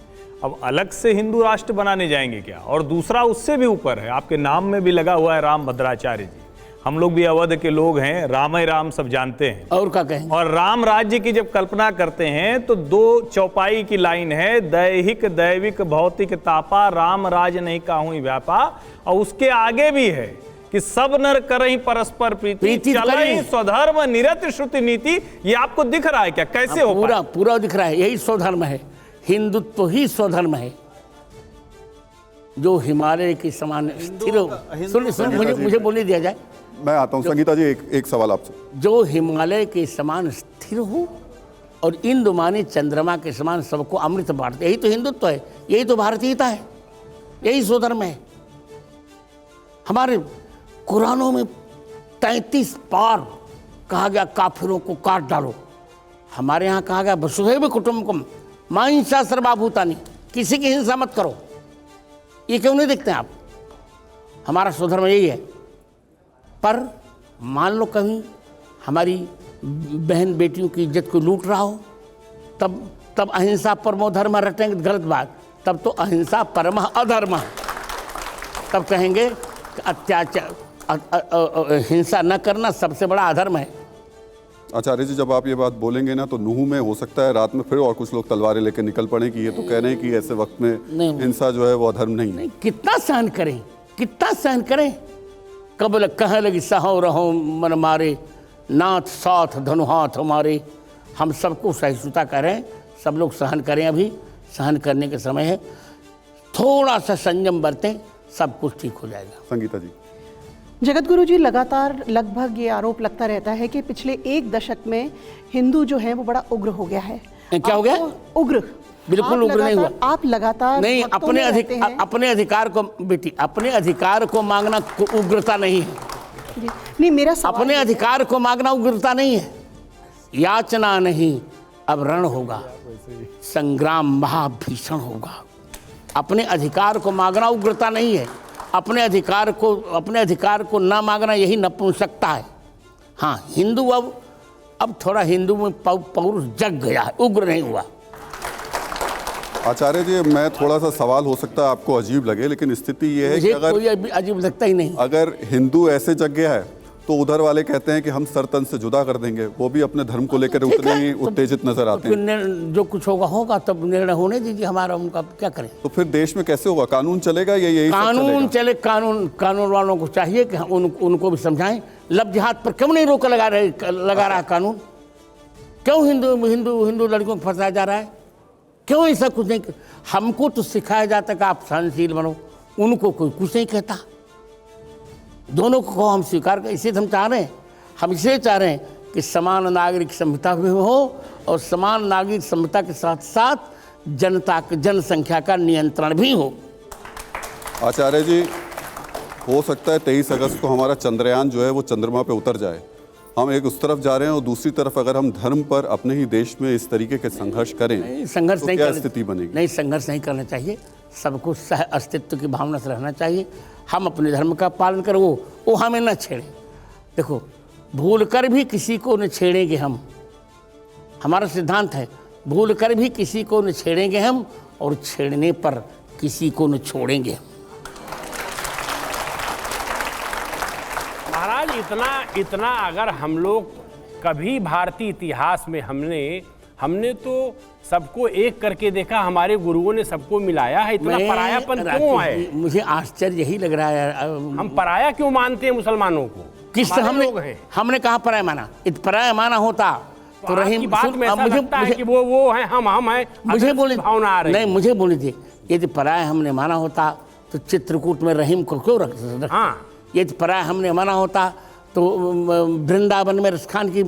अब अलग से हिंदू राष्ट्र बनाने जाएंगे क्या? और दूसरा उससे भी ऊपर है, आपके नाम में भी लगा हुआ है राम भद्राचार्य जी। हम लोग भी अवध के लोग हैं, राम ही राम सब जानते हैं। और क्या कहें? और राम राज्य की जब कल्पना करते हैं तो 2 चौपाई की लाइन है, दैहिक दैविक भौतिक तापा, राम राज नहीं काहूँ व्यापा। और उसके आगे भी है कि सब नर करहि परस्पर प्रीति चलहि स्वधर्म निरत श्रुति नीति, ये आपको दिख रहा है क्या? कैसे हो पूरा पूरा दिख रहा है, यही स्वधर्म है, हिंदुत्व ही स्वधर्म है, जो हिमालय के समान स्थिर हो। सुन मुझे बोलने दिया जाए, मैं आता हूँ। संगीता जी, एक सवाल आपसे। जो हिमालय के समान स्थिर हो और इंदु माने चंद्रमा के समान सबको अमृत बांटते, यही तो हिंदुत्व है, यही तो भारतीयता है, यही स्वधर्म है। हमारे कुरानों में 33 बार कहा गया काफिरों को काट डालो, हमारे यहाँ कहा गया वसुधैव कुटुम्बकम मा हिंसा सर्वभूतानि, किसी की हिंसा मत करो। ये क्यों नहीं देखते आप? हमारा स्वधर्म यही है। पर मान लो कहीं हमारी बहन बेटियों की इज्जत को लूट रहा हो, तब अहिंसा परमो धर्म रटेंगे, गलत बात। तब तो अहिंसा परम अधर्म, तब कहेंगे अत्याचार हिंसा न करना सबसे बड़ा अधर्म है। आचार्य जी, जब आप ये बात बोलेंगे ना, तो नूह में हो सकता है रात में फिर और कुछ लोग तलवारें लेकर निकल पड़े कि ये तो कह रहे हैं कि ऐसे वक्त में हिंसा जो है वो अधर्म नहीं है। कितना सहन करें, कितना सहन करें? कबल कह लगी सहो रहो मन मारे, नाथ साथ धनु हाथ हमारे। हम सबको सहिष्णुता करें, सब लोग सहन करें, अभी सहन करने के समय है, थोड़ा सा संयम बरतें, सब कुछ ठीक हो जाएगा। संगीता जी। जगत गुरु जी, लगातार लगभग ये आरोप लगता रहता है कि पिछले 1 दशक में हिंदू जो है वो बड़ा उग्र हो गया है। क्या हो गया? उग्र। बिल्कुल उग्र नहीं हुआ। आप लगातार नहीं, अपने अधिकार को बेटी, अपने अधिकार को मांगना उग्रता नहीं है। नहीं, मेरा अपने अधिकार को मांगना उग्रता नहीं है। याचना नहीं, अब रण होगा, संग्राम महाभीषण होगा। अपने अधिकार को मांगना उग्रता नहीं है, अपने अधिकार को ना मांगना यही नपुंसकता है। हाँ, हिंदू अब थोड़ा हिंदू में पौरुष जग गया है, उग्र नहीं हुआ। आचार्य जी, मैं थोड़ा सा सवाल हो सकता है आपको अजीब लगे, लेकिन स्थिति ये है कि अगर कोई अजीब लगता ही नहीं, अगर हिंदू ऐसे जग गया है तो उधर वाले कहते हैं कि हम सर तन से जुदा कर देंगे, वो भी अपने धर्म को लेकर उतने ही उत्तेजित नजर आते हैं। जो कुछ होगा तब निर्णय होने दीजिए, हमारा उनका क्या करें। तो फिर देश में कैसे होगा? कानून चलेगा या यही कानून चले? कानून वालों को चाहिए कि उनको भी समझाएं। लव जिहाद पर क्यों नहीं रोक लगा रहा कानून? क्यों हिंदू लड़कियों को फंसाया जा रहा है? क्यों ऐसा कुछ नहीं? हमको तो सिखाया जाता कि आप सहनशील बनो, उनको कोई कुछ नहीं कहता। दोनों को हम स्वीकार कर, इसे हम चाह रहे हैं, हम इसे चाह रहे हैं कि समान नागरिक संहिता भी हो और समान नागरिक संहिता के साथ साथ जनसंख्या का नियंत्रण भी हो। आचार्य जी, हो सकता है 23 अगस्त को हमारा चंद्रयान जो है वो चंद्रमा पे उतर जाए। हम एक उस तरफ जा रहे हैं और दूसरी तरफ अगर हम धर्म पर अपने ही देश में इस तरीके के संघर्ष करें, संघर्ष तो नहीं क्या स्थिति बनेगी? नहीं, संघर्ष नहीं करना चाहिए। सबको सह अस्तित्व की भावना से रहना चाहिए। हम अपने धर्म का पालन करें, वो हमें न छेड़े। देखो, भूल कर भी किसी को न छेड़ेंगे हम, हमारा सिद्धांत है, भूल कर भी किसी को न छेड़ेंगे हम, और छेड़ने पर किसी को न छोड़ेंगे। महाराज, इतना अगर हम लोग कभी भारतीय इतिहास में हमने तो सबको एक करके देखा, हमारे गुरुओं ने सबको मिलाया है, इतना परायापन क्यों है? मुझे आश्चर्य यही लग रहा है, हम पराया क्यों मानते हैं मुसलमानों को? किस हमने कहा पराया माना? पराया माना होता तो रहीम बात में ऐसा लगता है कि वो है, हम हैं। मुझे बोले भावना आ रही, नहीं, मुझे बोली थी, यदि पराया हमने माना होता तो चित्रकूट में रहीम को क्यों रख? हाँ, यदि पराया हमने माना होता तो वृंदावन में रसखान की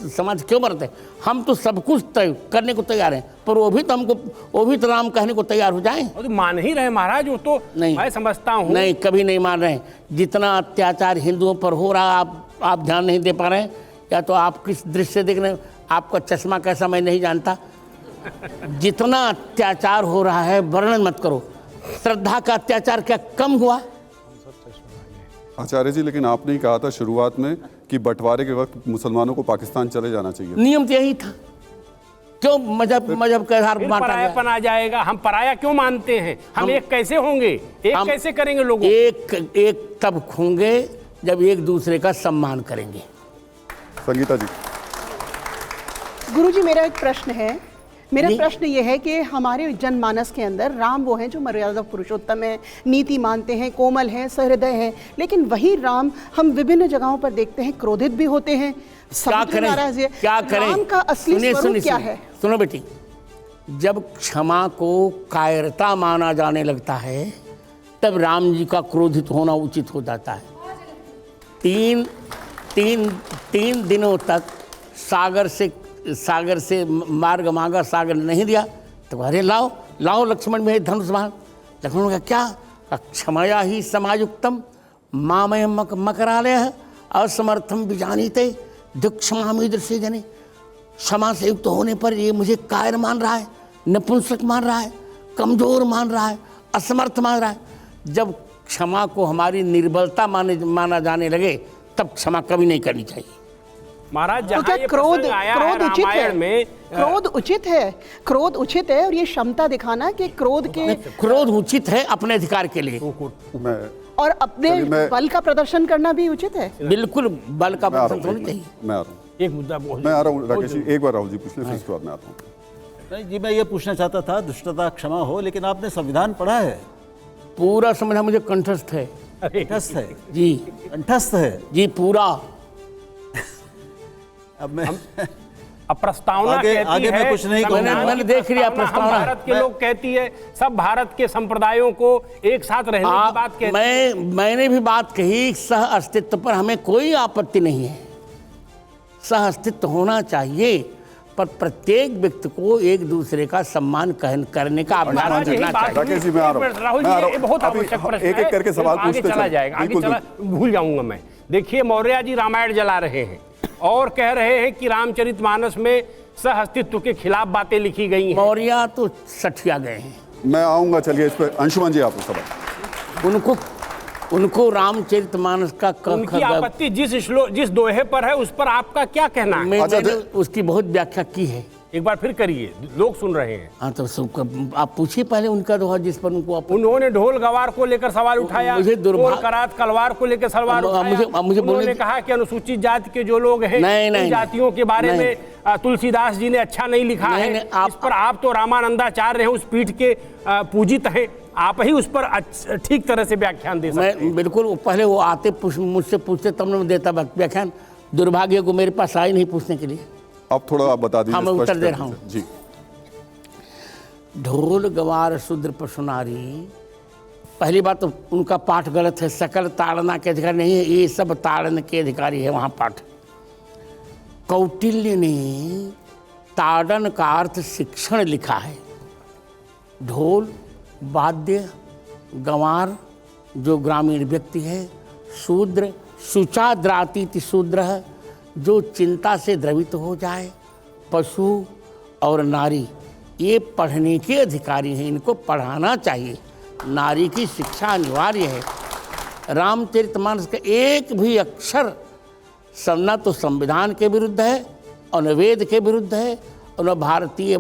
समाज क्यों मरते? हम तो सब कुछ तय करने को तैयार हैं, पर वो भी तो राम कहने को तैयार हो जाएं। तो मान ही रहे महाराज, वो तो नहीं, मैं समझता हूँ। नहीं, कभी नहीं मान रहे। जितना अत्याचार हिंदुओं पर हो रहा आप ध्यान नहीं दे पा रहे हैं, या तो आप किस दृश्य से देख रहे हैं, आपका चश्मा कैसा मैं नहीं जानता। जितना अत्याचार हो रहा है वर्णन मत करो। श्रद्धा का अत्याचार क्या कम हुआ? आचार्य जी, लेकिन आपने ही कहा था शुरुआत में कि बंटवारे के वक्त मुसलमानों को पाकिस्तान चले जाना चाहिए। नियम तो यही था। क्यों मजहब के आधार पर परायापन आ जाएगा? हम पराया क्यों मानते हैं? हम एक कैसे होंगे? एक कैसे करेंगे लोगों? एक तब होंगे जब एक दूसरे का सम्मान करेंगे। संगीता जी। गुरुजी, मेरा एक प्रश्न है, मेरा प्रश्न ये है कि हमारे जनमानस के अंदर राम वो हैं जो मर्यादा पुरुषोत्तम है, नीति मानते हैं, कोमल हैं, सहृदय हैं, लेकिन वही राम हम विभिन्न जगहों पर देखते हैं क्रोधित भी होते हैं, क्या करें, नाराज है। क्या करें? राम का असली स्वरूप क्या है? सुनो बेटी, जब क्षमा को कायरता माना जाने लगता है तब राम जी का क्रोधित होना उचित हो जाता है। तीन दिनों तक सागर से मार्ग मांगा, सागर ने नहीं दिया तो अरे लाओ लाओ लक्ष्मण में धनुष बाण। लक्ष्मण का क्या? क्षमया ही समायुक्तम मामय मकरालय असमर्थम विजानीते दुक्षमामीदृशे जने। क्षमा से युक्त होने पर ये मुझे कायर मान रहा है, नपुंसक मान रहा है, कमजोर मान रहा है, असमर्थ मान रहा है। जब क्षमा को हमारी निर्बलता माना जाने लगे तब क्षमा कभी नहीं करनी चाहिए। महाराज, तो जहाँ क्या ये क्रोध प्रसंग आया है उचित है? रामायण में, क्रोध उचित है, क्रोध उचित है, और ये क्षमता दिखाना कि क्रोध उचित है अपने अधिकार के लिए, और अपने बल का प्रदर्शन करना भी उचित है। बिल्कुल बल का प्रदर्शन होना चाहिए। मैं आ रहा हूँ, एक मुद्दा बोल, मैं आ रहा हूँ राकेश जी, एक बार राहुल जी पूछ लें, फिर उसके बाद मैं आता हूँ। नहीं जी, मैं ये पूछना चाहता था, दुष्टता क्षमा हो, लेकिन आपने संविधान पढ़ा है? पूरा संविधान मुझे कंठस्थ है कंठस्थ है जी, कंठस्थ है जी पूरा। अब मैं अब प्रस्तावना आगे- कहती आगे मैं है, कुछ नहीं कहूंगा। मैंने देख लिया हम प्रस्तावना। भारत के लोग कहती है, सब भारत के संप्रदायों को एक साथ रहने की बात कहती है। मैंने भी बात कही, सह अस्तित्व पर हमें कोई आपत्ति नहीं है, सह अस्तित्व होना चाहिए, पर प्रत्येक व्यक्ति को एक दूसरे का सम्मान करने का अभ्यास महाराज, यही करना बात चाहिए। राकेश जी, मैं आ रहा हूं। राहुल मैं आ जी, रहा ये हूं। बहुत अभी आवश्यक प्रश्न है। एक-एक करके सवाल आगे पूछते चला चलें। जाएगा, आगे बिल्कुल, चला, भूल जाऊंगा मैं। देखिए, मौर्य जी रामायण जला रहे हैं और कह रहे हैं कि रामचरितमानस में सह अस्तित्व के खिलाफ बातें लिखी गई हैं। मौर्य तो सठिया गए हैं, मैं आऊंगा, चलिए इस पर अंशुमन जी आपको सवाल। उनको रामचरितमानस का उनकी आपत्ति जिस दोहे पर है उस पर आपका क्या कहना है? मैंने उसकी बहुत व्याख्या की है। एक बार फिर करिए, लोग सुन रहे हैं। हाँ तो आप पूछिए पहले उनका दोहा जिस पर उनको उन्होंने ढोल गवार को लेकर सवाल उठाया, मुझे कोल करात कलवार को लेकर सवाल उठाया। मुझे उन्होंने कहा कि अनुसूचित जाति के जो लोग हैं, उन जातियों के बारे में तुलसीदास जी ने अच्छा नहीं लिखा है। इस पर आप तो रामानंदाचार्य हैं, उस पीठ के पूजित हैं, आप ही उस पर ठीक तरह से व्याख्यान दे सकते हैं। मैं बिल्कुल, पहले वो आते मुझसे पूछते तब मैं देता व्याख्यान। दुर्भाग्य को मेरे पास आई नहीं पूछने के लिए। अब थोड़ा आप बता दीजिए। हाँ, मैं उत्तर दे रहा हूँ जी। ढोल गवार शूद्र पशुनारी, पहली बात तो उनका पाठ गलत है। सकल ताड़ना के अधिकारी नहीं है, ये सब ताड़न के अधिकारी है वहाँ पाठ। कौटिल्य ने ताड़न का अर्थ शिक्षण लिखा है। ढोल वाद्य, गंवार जो ग्रामीण व्यक्ति है, शूद्र शुचाद्रातीति शूद्र है जो चिंता से द्रवित हो जाए, पशु और नारी ये पढ़ने के अधिकारी हैं, इनको पढ़ाना चाहिए। नारी की शिक्षा अनिवार्य है। रामचरितमानस का एक भी अक्षर न तो संविधान के विरुद्ध है और न वेद के विरुद्ध है और न भारतीय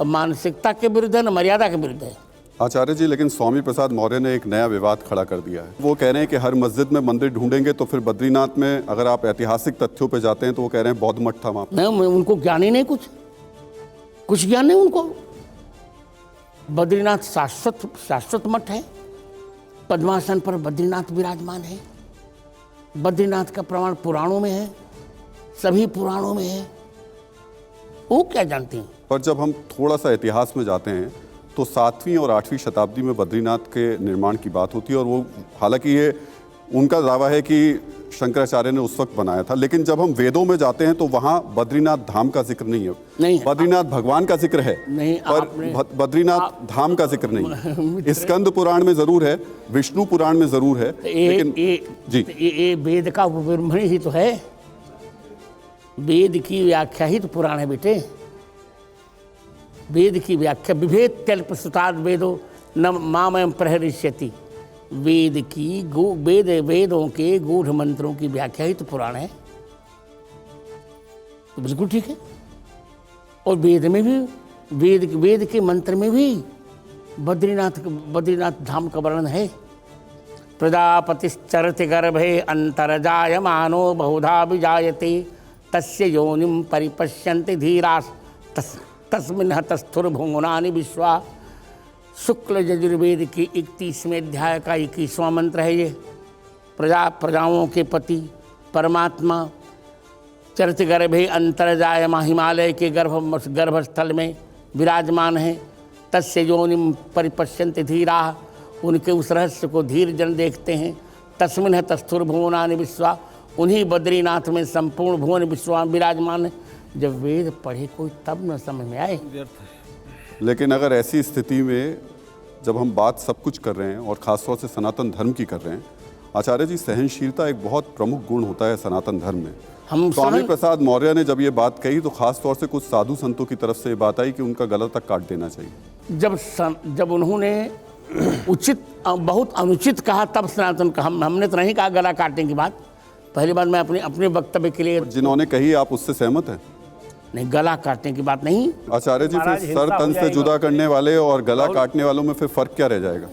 मानसिकता के विरुद्ध है, न मर्यादा के विरुद्ध है। आचार्य जी, लेकिन स्वामी प्रसाद मौर्य ने एक नया विवाद खड़ा कर दिया है। वो कह रहे हैं कि हर मस्जिद में मंदिर ढूंढेंगे तो फिर बद्रीनाथ में अगर आप ऐतिहासिक तथ्यों पे जाते हैं तो वो कह रहे हैं बौद्ध मठ था वहाँ पे। नहीं, उनको ज्ञान ही नहीं, कुछ ज्ञान नहीं उनको। बद्रीनाथ शाश्वत मठ है, पद्मासन पर बद्रीनाथ विराजमान है। बद्रीनाथ का प्रमाण पुराणों में है, सभी पुराणों में है। वो क्या जानते हैं? पर जब हम थोड़ा सा इतिहास में जाते हैं तो 7वीं और 8वीं शताब्दी में बद्रीनाथ के निर्माण की बात होती है, और वो हालांकि ये उनका दावा है कि शंकराचार्य ने उस वक्त बनाया था, लेकिन जब हम वेदों में जाते हैं तो वहाँ बद्रीनाथ धाम का जिक्र नहीं है। नहीं, बद्रीनाथ भगवान का जिक्र है, नहीं, पर बद्रीनाथ धाम का जिक्र नहीं है। स्कंद पुराण में जरूर है, विष्णु पुराण में जरूर है, लेकिन जी ये वेद का उपब्रह्मण ही तो है। वेद की व्याख्या ही तो पुराण है बेटे। वेद की व्याख्या विभेद त्यल्प सुताद वेदो न मामयम प्रहरिष्यति। वेद की वेदों के गूढ़ मंत्रों की व्याख्या ही तो पुराण है, तो बिल्कुल ठीक है। और वेद में भी वेद के मंत्र में भी बद्रीनाथ धाम का वर्णन है। प्रजापतिश्चरति गर्भे अंतर्जायमानो बहुधा विजायते तस्य योनिम परिपश्यन्ति धीरास तस्मिन् हतस्थुर भुवनानि विश्वा। शुक्ल यजुर्वेद के 31वें अध्याय का 21वां मंत्र है ये। प्रजाओं के पति परमात्मा चरत गर्भे अंतर्जायमा हिमालय के गर्भस्थल में विराजमान है। तस्य योनिम परिपश्यन्ति धीराः, उनके उस रहस्य को धीर जन देखते हैं। तस्मिन् हतस्थुर भुवनानि विश्वा, उन्हीं बद्रीनाथ में संपूर्ण भुवन विश्वा विराजमान है। जब वेद पढ़े कोई तब न समझ में आए। लेकिन अगर ऐसी स्थिति में जब हम बात सब कुछ कर रहे हैं और ख़ासतौर से सनातन धर्म की कर रहे हैं, आचार्य जी, सहनशीलता एक बहुत प्रमुख गुण होता है सनातन धर्म में। स्वामी प्रसाद मौर्य ने जब ये बात कही तो खास तौर से कुछ साधु संतों की तरफ से ये बात आई कि उनका गला तक काट देना चाहिए। जब उन्होंने उचित बहुत अनुचित कहा तब सनातन का हमने तो नहीं कहा गला काटने की बात। पहली बात मैं अपने वक्तव्य के लिए जिन्होंने कही आप उससे सहमत हैं? नहीं, गला काटने की बात नहीं। आचार्य जी, फिर सर तन से जुदा करने वाले और गला काटने वालों में फिर फर्क क्या रह जाएगा?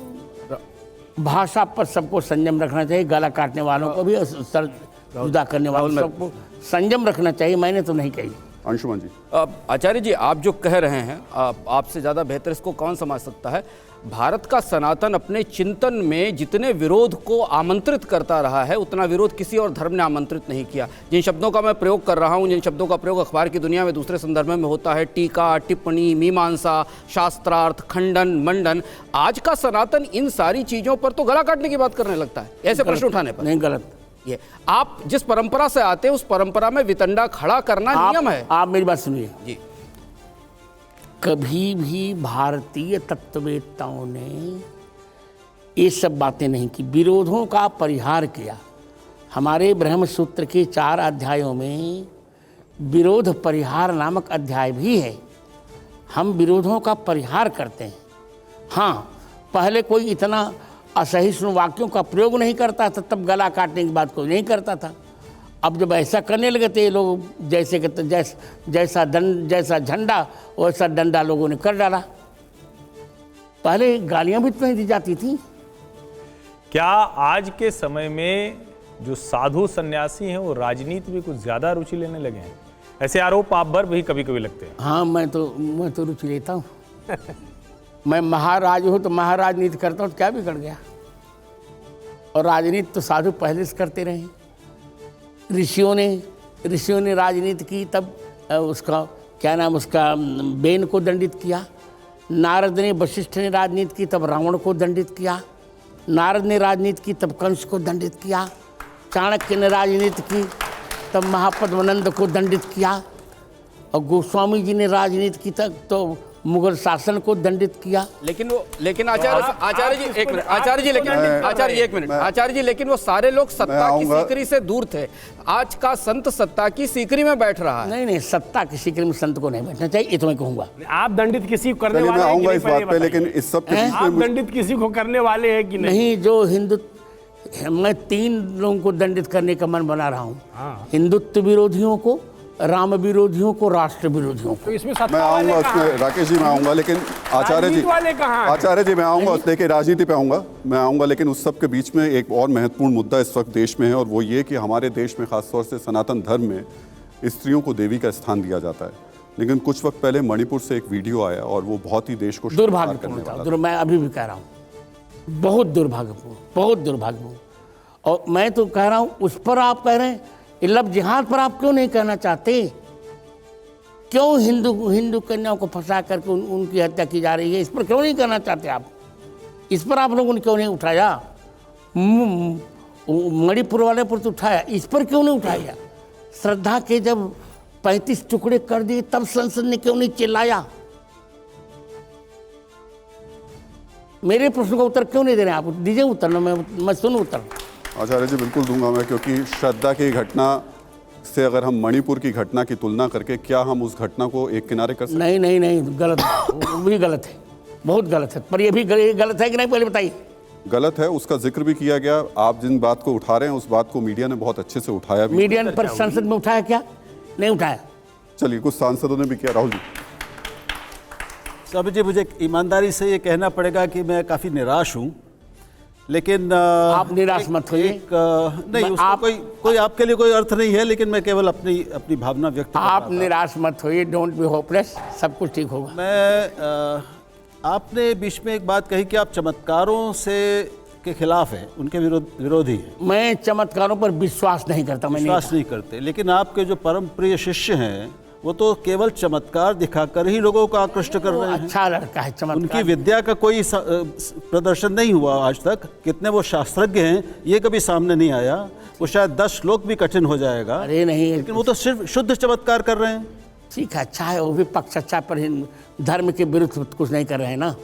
भाषा पर सबको संयम रखना चाहिए। गला काटने वालों को भी और सर जुदा करने वालों सबको संयम रखना चाहिए। मैंने तो नहीं कही। अंशुमन जी। आचार्य जी, आप जो कह रहे हैं, आपसे ज़्यादा बेहतर इसको कौन समझ सकता है। भारत का सनातन अपने चिंतन में जितने विरोध को आमंत्रित करता रहा है, उतना विरोध किसी और धर्म ने आमंत्रित नहीं किया। जिन शब्दों का मैं प्रयोग कर रहा हूँ, जिन शब्दों का प्रयोग अखबार की दुनिया में दूसरे संदर्भ में होता है, टीका, टिप्पणी, मीमांसा, शास्त्रार्थ, खंडन, मंडन, आज का सनातन इन सारी चीज़ों पर तो गला काटने की बात करने लगता है ऐसे प्रश्न उठाने पर। नहीं, गलत। ये आप जिस परंपरा से आते हैं उस परंपरा में वितंडा खड़ा करना नियम है। आप मेरी बात सुनिए जी। कभी भी भारतीय तत्ववेत्ताओं ने ये सब बातें नहीं की, विरोधों का परिहार किया। हमारे ब्रह्म सूत्र के 4 अध्यायों में विरोध परिहार नामक अध्याय भी है। हम विरोधों का परिहार करते हैं। हाँ, पहले कोई इतना असहिष्णु वाक्यों का प्रयोग नहीं करता था, तब गला काटने की बात कोई नहीं करता था। अब जब ऐसा करने लगे थे लोग, जैसे जैसा झंडा वैसा डंडा लोगों ने कर डाला। पहले गालियां भी तो नहीं दी जाती थी। क्या आज के समय में जो साधु सन्यासी हैं वो राजनीति में कुछ ज्यादा रुचि लेने लगे हैं? ऐसे आरोप आप पर भी कभी कभी लगते हैं। हाँ, मैं तो रुचि लेता हूँ। मैं महाराज हूँ तो महाराजनीति करता हूँ तो क्या बिगड़ गया। और राजनीति तो साधु पहले से करते रहे। ऋषियों ने राजनीति की, तब उसका क्या नाम, उसका बेन को दंडित किया। नारद ने, वशिष्ठ ने राजनीति की, तब रावण को दंडित किया। नारद ने राजनीति की, तब कंस को दंडित किया। चाणक्य ने राजनीति की, तब महापद्मनंद को दंडित किया। और गोस्वामी जी ने राजनीति की, तब तो मुगल शासन को दंडित किया। लेकिन आचार्य जी एक मिनट, आचार्य जी, लेकिन वो सारे लोग सत्ता की सीकरी से दूर थे। आज का संत सत्ता की सीकरी में बैठ रहा है। नहीं, सत्ता की सीकरी में संत को नहीं बैठना चाहिए, ये तो मैं कहूंगा। आप दंडित किसी को करने वाले आऊंगा इस बात पे, लेकिन इस सब के आप दंडित किसी को करने वाले हैं कि नहीं? जो हिंदुत्व, मैं 3 लोगों को दंडित करने का मन बना रहा हूँ। हिंदुत्व विरोधियों को, राम विरोधियों को, राष्ट्र विरोधियों को। तो इसमें मैं आऊंगा उसमें, राकेश जी मैं आऊंगा, लेकिन आचार्य जी मैं आऊंगा उस लेके राजनीति पे मैं आऊंगा, लेकिन उस सब के बीच में एक और महत्वपूर्ण मुद्दा इस वक्त देश में है, और वो ये कि हमारे देश में खासतौर से सनातन धर्म में स्त्रियों को देवी का स्थान दिया जाता है। लेकिन कुछ वक्त पहले मणिपुर से एक वीडियो आया और वो बहुत ही देश को दुर्भाग्यपूर्ण था। मैं अभी भी कह रहा हूँ, बहुत दुर्भाग्यपूर्ण। और मैं तो कह रहा हूँ, उस पर आप कह रहे हैं लव जिहाद पर आप क्यों नहीं कहना चाहते? क्यों हिंदू कन्याओं को फंसा करके उनकी हत्या की जा रही है, इस पर क्यों नहीं कहना चाहते आप? इस पर आप लोगों ने क्यों नहीं उठाया? मणिपुर वाले पर तो उठाया, इस पर क्यों नहीं उठाया? श्रद्धा के जब 35 टुकड़े कर दिए तब संसद ने क्यों नहीं चिल्लाया? मेरे प्रश्न का उत्तर क्यों नहीं दे रहे आप? दीजिए उत्तर ना, मैं सुनूं उत्तर। आचार्य जी बिल्कुल दूंगा मैं, क्योंकि श्रद्धा की घटना से अगर हम मणिपुर की घटना की तुलना करके, क्या हम उस घटना को एक किनारे कर सकते? नहीं, गलत है, वो भी गलत है, बहुत गलत है। पर ये भी गलत है कि नहीं, पहले बताइए। गलत है, उसका जिक्र भी किया गया। आप जिन बात को उठा रहे हैं उस बात को मीडिया ने बहुत अच्छे से उठाया भी। मीडिया ने पर संसद में उठाया क्या? नहीं उठाया। चलिए, कुछ सांसदों ने भी किया। राहुल जी। स्वामी जी, मुझे ईमानदारी से ये कहना पड़ेगा कि मैं काफ़ी निराश हूँ, लेकिन आप निराश मत होइए। नहीं, उसका कोई आपके लिए कोई अर्थ नहीं है, लेकिन मैं केवल अपनी भावना व्यक्त कर रहा आप था। निराश मत होइए, डोंट बी होपलेस, सब कुछ ठीक होगा। मैं आपने बीच में एक बात कही कि आप चमत्कारों से के खिलाफ हैं, उनके विरोधी हैं। मैं चमत्कारों पर विश्वास नहीं करता, मैंने विश्वास नहीं करते, लेकिन आपके जो परम प्रिय शिष्य हैं वो तो केवल चमत्कार दिखाकर ही लोगों को आकृष्ट कर रहे हैं। अच्छा लड़का है, चमत्कार। उनकी विद्या का कोई प्रदर्शन नहीं हुआ आज तक। कितने वो शास्त्रज्ञ हैं ये कभी सामने नहीं आया। वो शायद 10 श्लोक भी कठिन हो जाएगा। अरे नहीं, लेकिन वो तो सिर्फ शुद्ध चमत्कार कर रहे हैं। ठीक है, अच्छा है, वो भी पक्ष अच्छा, पर धर्म के विरुद्ध कुछ नहीं कर रहे हैं ना।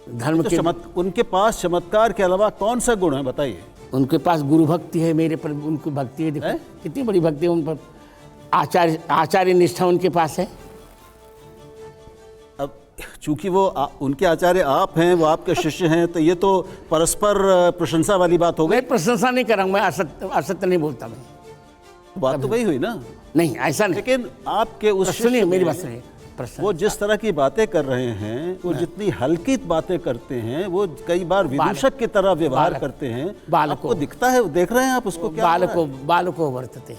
धर्म तो के उनके पास चमत्कार के अलावा कौन सा गुण है बताइए? उनके पास गुरु भक्ति है, मेरे पर उनकी भक्ति है। देखो कितनी बड़ी भक्ति है उन पर। आचार्य निष्ठा उनके पास है। अब चूंकि वो उनके आचार्य आप हैं, वो आपके शिष्य हैं, तो ये तो परस्पर प्रशंसा वाली बात हो गई। मैं प्रशंसा नहीं कर रहा हूँ, मैं असत्य नहीं बोलता। मैं बात तो वही हुई ना। नहीं, ऐसा नहीं। लेकिन आपके उस सुनिए, मेरी बात में सुनिए। वो जिस तरह की बातें कर रहे हैं, वो जितनी हल्की बातें करते हैं, वो कई बार विदूषक की तरह व्यवहार करते हैं। आपको दिखता है, देख रहे हैं आप उसको? क्या बालको वर्तते,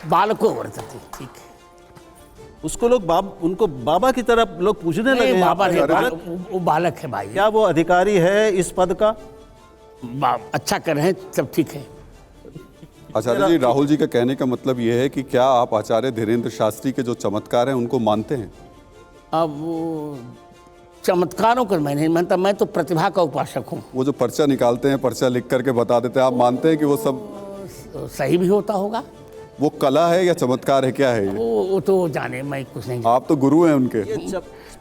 बालको वर्तते, ठीक है। उसको लोग उनको बाबा की तरह लोग पूछने लगे। बाबा है, वो बालक है भाई। क्या वो अधिकारी है इस पद का? अच्छा कर रहे हैं, सब ठीक है। आचार्य जी, राहुल जी का कहने का मतलब ये है कि क्या आप आचार्य धीरेन्द्र शास्त्री के जो चमत्कार हैं उनको मानते हैं? अब वो चमत्कारों को मैं नहीं मानता, मैं तो प्रतिभा का उपासक हूँ। वो जो पर्चा निकालते हैं, पर्चा लिख करके बता देते हैं, आप मानते हैं कि वो सब सही भी होता होगा? वो कला है या चमत्कार है, क्या है ये? वो तो जाने, मैं कुछ नहीं। आप तो गुरु हैं उनके।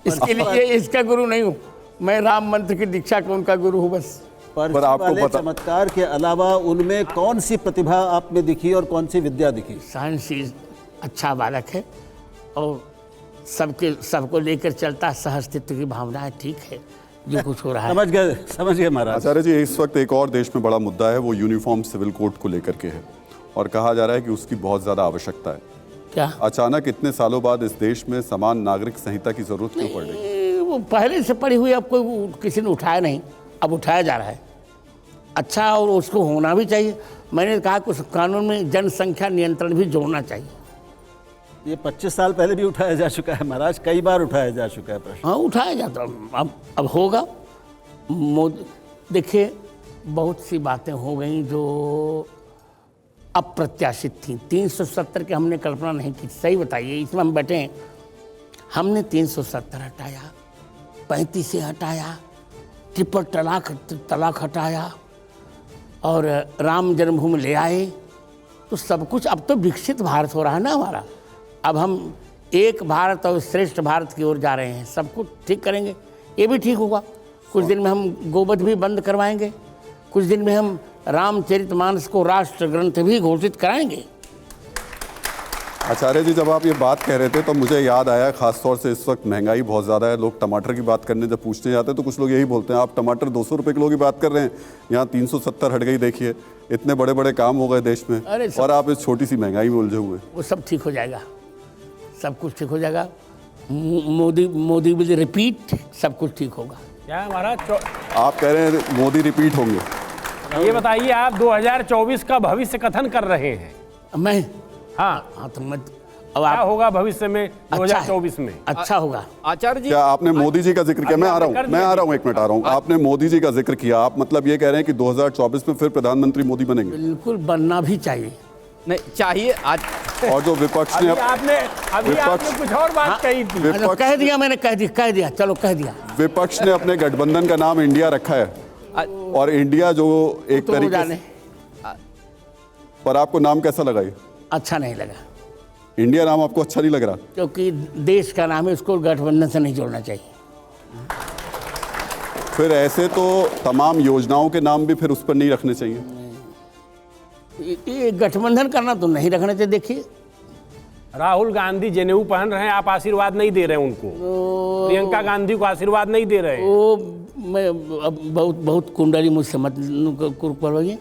इसके लिए इसका गुरु नहीं हूँ मैं, राम मंत्र की दीक्षा का उनका गुरु हूँ बस। पर आपको पता, चमत्कार के अलावा उनमें कौन सी प्रतिभा आप में दिखी और कौन सी विद्या दिखी? सहनशील, अच्छा बालक है और सबको लेकर चलता, सहअस्तित्व की भावना है, ठीक है जो कुछ हो रहा है। समझ गए महाराज। आचार्य जी, इस वक्त एक और देश में बड़ा मुद्दा है, वो यूनिफॉर्म सिविल कोड को लेकर के है और कहा जा रहा है कि उसकी बहुत ज़्यादा आवश्यकता है। क्या अचानक इतने सालों बाद इस देश में समान नागरिक संहिता की जरूरत क्यों पड़ रही है? वो पहले से पड़ी हुई, अब कोई किसी ने उठाया नहीं, अब उठाया जा रहा है। अच्छा, और उसको होना भी चाहिए। मैंने कहा कि उस कानून में जनसंख्या नियंत्रण भी जोड़ना चाहिए। ये 25 साल पहले भी उठाया जा चुका है महाराज, कई बार उठाया जा चुका है प्रश्न। हाँ, उठाया जाता, अब होगा। देखिए, बहुत सी बातें हो गई जो अप्रत्याशित थी। 370 की हमने कल्पना नहीं की। सही बताइए, इसमें हम बैठे हैं, हमने 370 हटाया, 35 से हटाया, ट्रिपल तलाक हटाया और राम जन्मभूमि ले आए, तो सब कुछ। अब तो विकसित भारत हो रहा है ना हमारा। अब हम एक भारत और श्रेष्ठ भारत की ओर जा रहे हैं। सब कुछ ठीक करेंगे, ये भी ठीक होगा। कुछ दिन में हम गोवध भी बंद करवाएंगे, कुछ दिन में हम रामचरितमानस को राष्ट्र ग्रंथ भी घोषित कराएंगे। आचार्य जी, जब आप ये बात कह रहे थे तो मुझे याद आया, खासतौर से इस वक्त महंगाई बहुत ज़्यादा है। लोग टमाटर की बात करने जब पूछने जाते हैं तो कुछ लोग यही बोलते हैं, आप टमाटर 200 रुपये किलो की बात कर रहे हैं, यहाँ 370 हट गई। देखिए, इतने बड़े बड़े काम हो गए देश में और आप इस छोटी सी महंगाई में उलझे हुए। वो सब ठीक हो जाएगा, सब कुछ ठीक हो जाएगा। मोदी विल रिपीट, सब कुछ ठीक होगा। क्या महाराज आप कह रहे हैं मोदी रिपीट होंगे? ये बताइए, आप 2024 का भविष्य कथन कर रहे हैं। मैं हाँ, तो मैं अब क्या होगा भविष्य में 2024 में? अच्छा होगा। आचार्य जी, क्या आपने मोदी जी का जिक्र किया? मैं आ रहा हूँ, एक मिनट आ रहा हूँ। आपने मोदी जी का जिक्र किया, आप मतलब ये कह रहे हैं कि 2024 में फिर प्रधानमंत्री मोदी बनेंगे? बिल्कुल, बनना भी चाहिए। नहीं चाहिए आज। और जो विपक्ष ने आपने कुछ और बात कही थी। कह दिया मैंने, कह दिया, चलो कह दिया। विपक्ष ने अपने गठबंधन का नाम इंडिया रखा है और इंडिया जो एक तो तरीके से, पर आपको नाम कैसा लगा? ये अच्छा नहीं लगा। इंडिया नाम आपको अच्छा नहीं लग रहा? क्योंकि देश का नाम है, उसको गठबंधन से नहीं जोड़ना चाहिए। फिर ऐसे तो तमाम योजनाओं के नाम भी फिर उस पर नहीं रखने चाहिए। ये गठबंधन करना तो नहीं रखना चाहिए। देखिए, राहुल गांधी जनेऊ पहन रहे हैं, आप आशीर्वाद नहीं दे रहे हैं उनको। प्रियंका गांधी को आशीर्वाद नहीं दे रहे हैं। वो मैं बहुत कुंडली मुझसे मत करवाइए,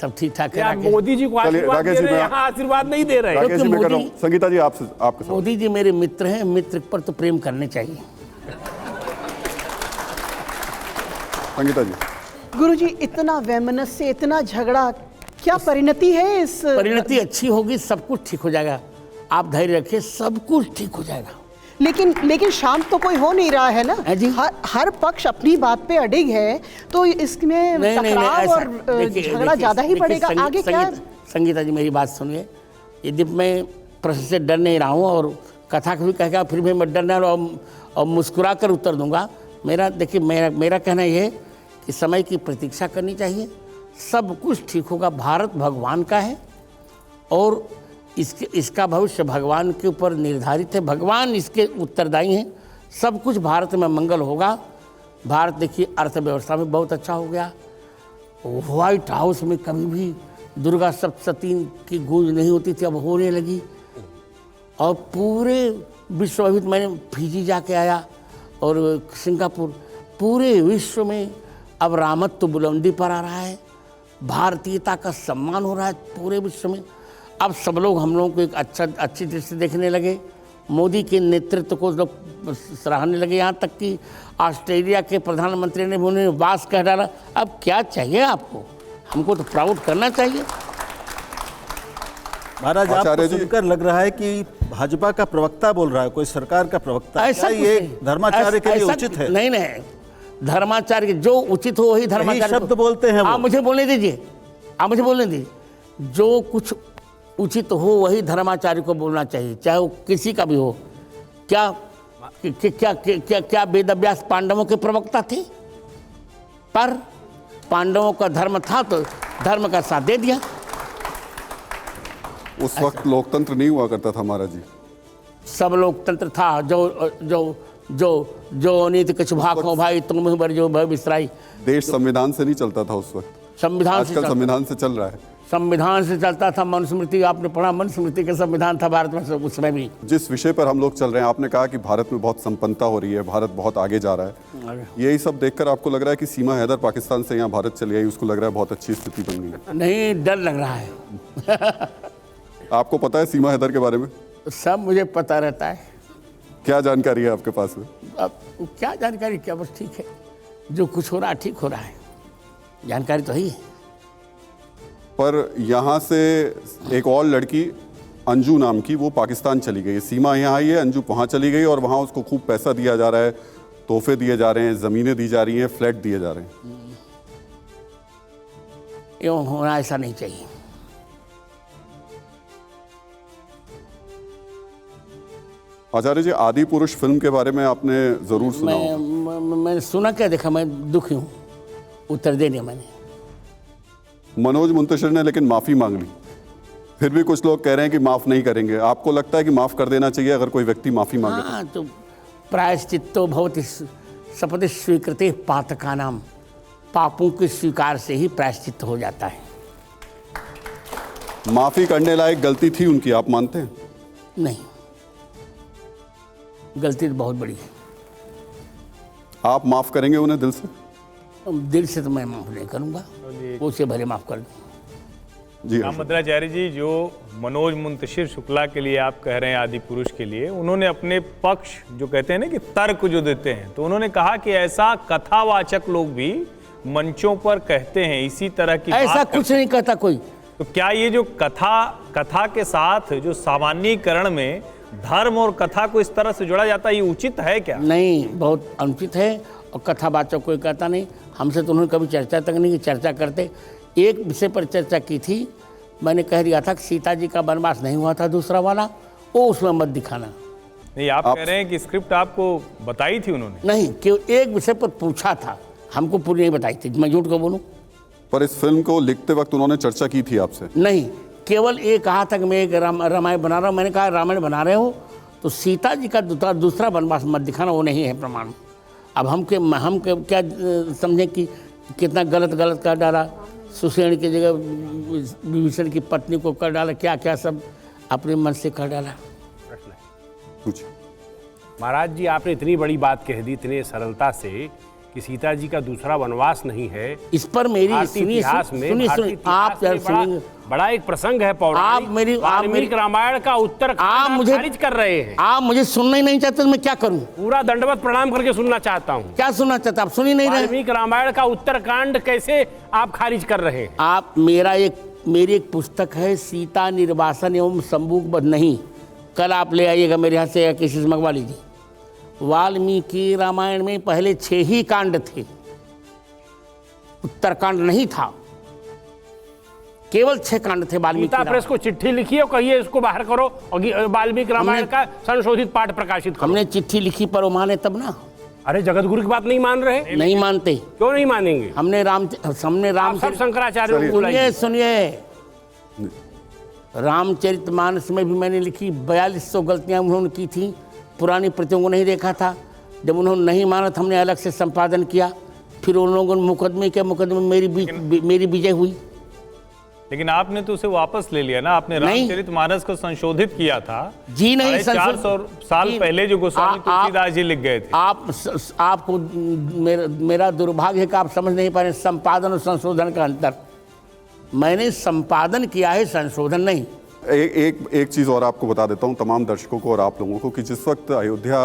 सब ठीक ठाक है। मोदी जी को आशीर्वाद दे रहे हैं, यहाँ आशीर्वाद नहीं दे रहे हैं। संगीता जी, आपके मोदी जी मेरे मित्र हैं, मित्र पर तो प्रेम करने चाहिए। संगीता जी। गुरुजी, इतना वैमनस्य, इतना झगड़ा, क्या परिणति है इस? परिणति अच्छी होगी, सब कुछ ठीक हो जाएगा। आप धैर्य रखिए, सब कुछ ठीक हो जाएगा। लेकिन शांत तो कोई हो नहीं रहा है ना। है जी। हर पक्ष अपनी बात पे अडिग है, तो इसमें टकराव और झगड़ा ज्यादा ही पड़ेगा। आगे क्या? संगीता जी, मेरी बात सुनिए। यदि मैं प्रश्न से डर नहीं रहा हूँ और कथा भी कहेगा फिर भी मैं डर नहीं और मुस्कुरा कर उत्तर दूंगा। देखिए मेरा कहना यह है कि समय की प्रतीक्षा करनी चाहिए, सब कुछ ठीक होगा। भारत भगवान का है और इसका भविष्य भगवान के ऊपर निर्धारित है, भगवान इसके उत्तरदायी हैं। सब कुछ भारत में मंगल होगा। भारत देखिए अर्थव्यवस्था में बहुत अच्छा हो गया। व्हाइट हाउस में कभी भी दुर्गा सप्तशती की गूंज नहीं होती थी, अब होने लगी। और पूरे विश्व में, मैंने फिजी जाके आया और सिंगापुर, पूरे विश्व में अब रामत्व बुलंदी पर आ रहा है, भारतीयता का सम्मान हो रहा है पूरे विश्व में। अब सब लोग हम लोगों को एक अच्छी दृष्टि देखने लगे। मोदी के नेतृत्व को लोग सराहने लगे, यहाँ तक कि ऑस्ट्रेलिया के प्रधानमंत्री ने भी उन्हें वास कह डाला। अब क्या चाहिए आपको? हमको तो प्राउड करना चाहिए। महाराज, आपको सुनकर लग रहा है कि भाजपा का प्रवक्ता बोल रहा है, कोई सरकार का प्रवक्ता। ऐसा ये धर्माचार्य के लिए उचित है? नहीं, धर्माचार्य जो उचित हो वही धर्माचार्य शब्द बोलते हैं। आप मुझे बोलने दीजिए, जो कुछ उचित हो वही धर्माचार्य को बोलना चाहिए, चाहे वो किसी का भी हो। क्या वेदव्यास पांडवों के प्रवक्ता थे? पर पांडवों का धर्म था तो धर्म का साथ दे दिया। उस वक्त लोकतंत्र नहीं हुआ करता था महाराज जी। सब लोकतंत्र था। जो नीति कुछ भाखो भाई तुम ही बरजो भय बिसराई। देश संविधान से नहीं चलता था उस वक्त, आजकल संविधान से चल रहा है। संविधान से चलता था। मनुस्मृति आपने पढ़ा, मनुस्मृति का संविधान था भारत में उस समय भी। जिस विषय पर हम लोग चल रहे हैं, आपने कहा कि भारत में बहुत संपन्नता हो रही है, भारत बहुत आगे जा रहा है। यही सब देखकर आपको लग रहा है कि सीमा हैदर पाकिस्तान से यहाँ भारत चली आई, उसको लग रहा है बहुत अच्छी स्थिति बन गई है? नहीं, डर लग रहा है। आपको पता है सीमा हैदर के बारे में? सब मुझे पता रहता है। क्या जानकारी है आपके पास में? अब क्या जानकारी, क्या बस ठीक है, जो कुछ हो रहा है ठीक हो रहा है, जानकारी तो ही है। पर यहाँ से एक और लड़की अंजू नाम की, वो पाकिस्तान चली गई। सीमा यहाँ आई है, अंजू वहाँ चली गई और वहाँ उसको खूब पैसा दिया जा रहा है, तोहफे दिए जा रहे हैं, ज़मीनें दी जा रही हैं, फ्लैट दिए जा रहे हैं। यूँ होना ऐसा नहीं चाहिए। आचार्य जी, आदि पुरुष फिल्म के बारे में आपने ज़रूर सुना होगा। मैंने सुना, क्या देखा, मैं दुखी हूँ, उत्तर दे दिया मैंने। मनोज मुंतशिर ने लेकिन माफ़ी मांग ली, फिर भी कुछ लोग कह रहे हैं कि माफ़ नहीं करेंगे। आपको लगता है कि माफ़ कर देना चाहिए अगर कोई व्यक्ति माफ़ी मांगे? हाँ, तो प्रायश्चित्तो भवति सपदि स्वीकृते पातकानाम, पापों के स्वीकार से ही प्रायश्चित्त हो जाता है। माफ़ी करने लायक गलती थी उनकी, आप मानते हैं? नहीं, गलती तो बहुत बड़ी है। आप माफ़ करेंगे उन्हें दिल से? दिल से तो मैं माफ़ नहीं करूँगा, उसे भले माफ़ कर दूँ। जी रामभद्राचार्य जी, जो मनोज मुंतशिर शुक्ला के लिए आप कह रहे हैं आदि पुरुष के लिए, उन्होंने अपने पक्ष जो कहते हैं ना कि तर्क जो देते हैं, तो उन्होंने कहा कि ऐसा कथावाचक लोग भी मंचों पर कहते हैं इसी तरह की ऐसा कुछ नहीं कहता कोई। तो क्या ये जो कथा के साथ जो सामान्यीकरण में धर्म और कथा को इस तरह से जोड़ा जाता है, ये उचित है क्या? नहीं, बहुत अनुचित है। और कथावाचक कोई कहता नहीं। हमसे तो उन्होंने कभी चर्चा तक नहीं की। चर्चा करते, एक विषय पर चर्चा की थी, मैंने कह दिया था कि सीता जी का वनवास नहीं हुआ था, दूसरा वाला, वो उसमें मत दिखाना। नहीं, आप कह रहे हैं कि स्क्रिप्ट आपको बताई थी उन्होंने? नहीं, केवल एक विषय पर पूछा था, हमको पूरी नहीं बताई थी। मैं झूठ को बोलूं? पर इस फिल्म को लिखते वक्त उन्होंने चर्चा की थी आपसे? नहीं, केवल ये कहा था कि मैं एक रामायण बना रहा हूँ। मैंने कहा रामायण बना रहे हो तो सीता जी का दूसरा वनवास मत दिखाना, वो नहीं है प्रमाण। अब हम क्या समझें कि कितना गलत कर डाला, सुसेन की जगह विभीषण की पत्नी को कर डाला, क्या क्या सब अपने मन से कर डाला। कुछ महाराज जी, आपने इतनी बड़ी बात कह दी इतने सरलता से कि सीता जी का दूसरा वनवास नहीं है। इस पर मेरी भारतीय इतिहास में आप सुनिए, बड़ा एक प्रसंग है पौराणिक। आप मेरी रामायण का उत्तर आप मुझे खारिज कर रहे हैं। आप मुझे सुनना ही नहीं चाहते तो मैं क्या करूं? पूरा दंडवत प्रणाम करके सुनना चाहता हूं। क्या सुनना चाहते? आप सुन ही नहीं रहे। वाल्मीकि रामायण का उत्तरकांड कैसे आप खारिज कर रहे हैं? आप मेरी एक पुस्तक है सीता निर्वासन एवं संबूक नहीं, कल आप ले आइएगा मेरे यहाँ से या किसी से मंगवा लीजिए। वाल्मीकि रामायण में पहले 6 ही कांड थे, उत्तरकांड नहीं था, केवल 6 कांड थे। गीता प्रेस को चिट्ठी लिखी और कहिए इसको बाहर करो और वाल्मीकि रामायण का संशोधित पाठ प्रकाशित करो। हमने चिट्ठी लिखी पर वो माने तब ना। अरे जगत गुरु की बात नहीं मान रहे? नहीं मानते। क्यों नहीं मानेंगे? हमने राम सब शंकराचार्य को सुनिए, रामचरितमानस में भी मैंने लिखी 4200 गलतियां उन्होंने की थी, पुरानी प्रतियों को नहीं देखा था। जब उन्होंने नहीं माना तो हमने अलग से संपादन किया, फिर उन लोगों ने मुकदमे मेरी विजय हुई। लेकिन आपने तो उसे वापस ले लिया ना, आपने रामचरितमानस को संशोधित किया था जी। नहीं, 400 साल पहले जो गोस्वामी तुलसीदास जी लिख गए थे। आपको मेरा दुर्भाग्य है कि आप समझ नहीं पा रहे संपादन और संशोधन का अंतर। मैंने संपादन किया है, संशोधन नहीं। एक चीज़ और आपको बता देता हूं तमाम दर्शकों को और आप लोगों को कि जिस वक्त अयोध्या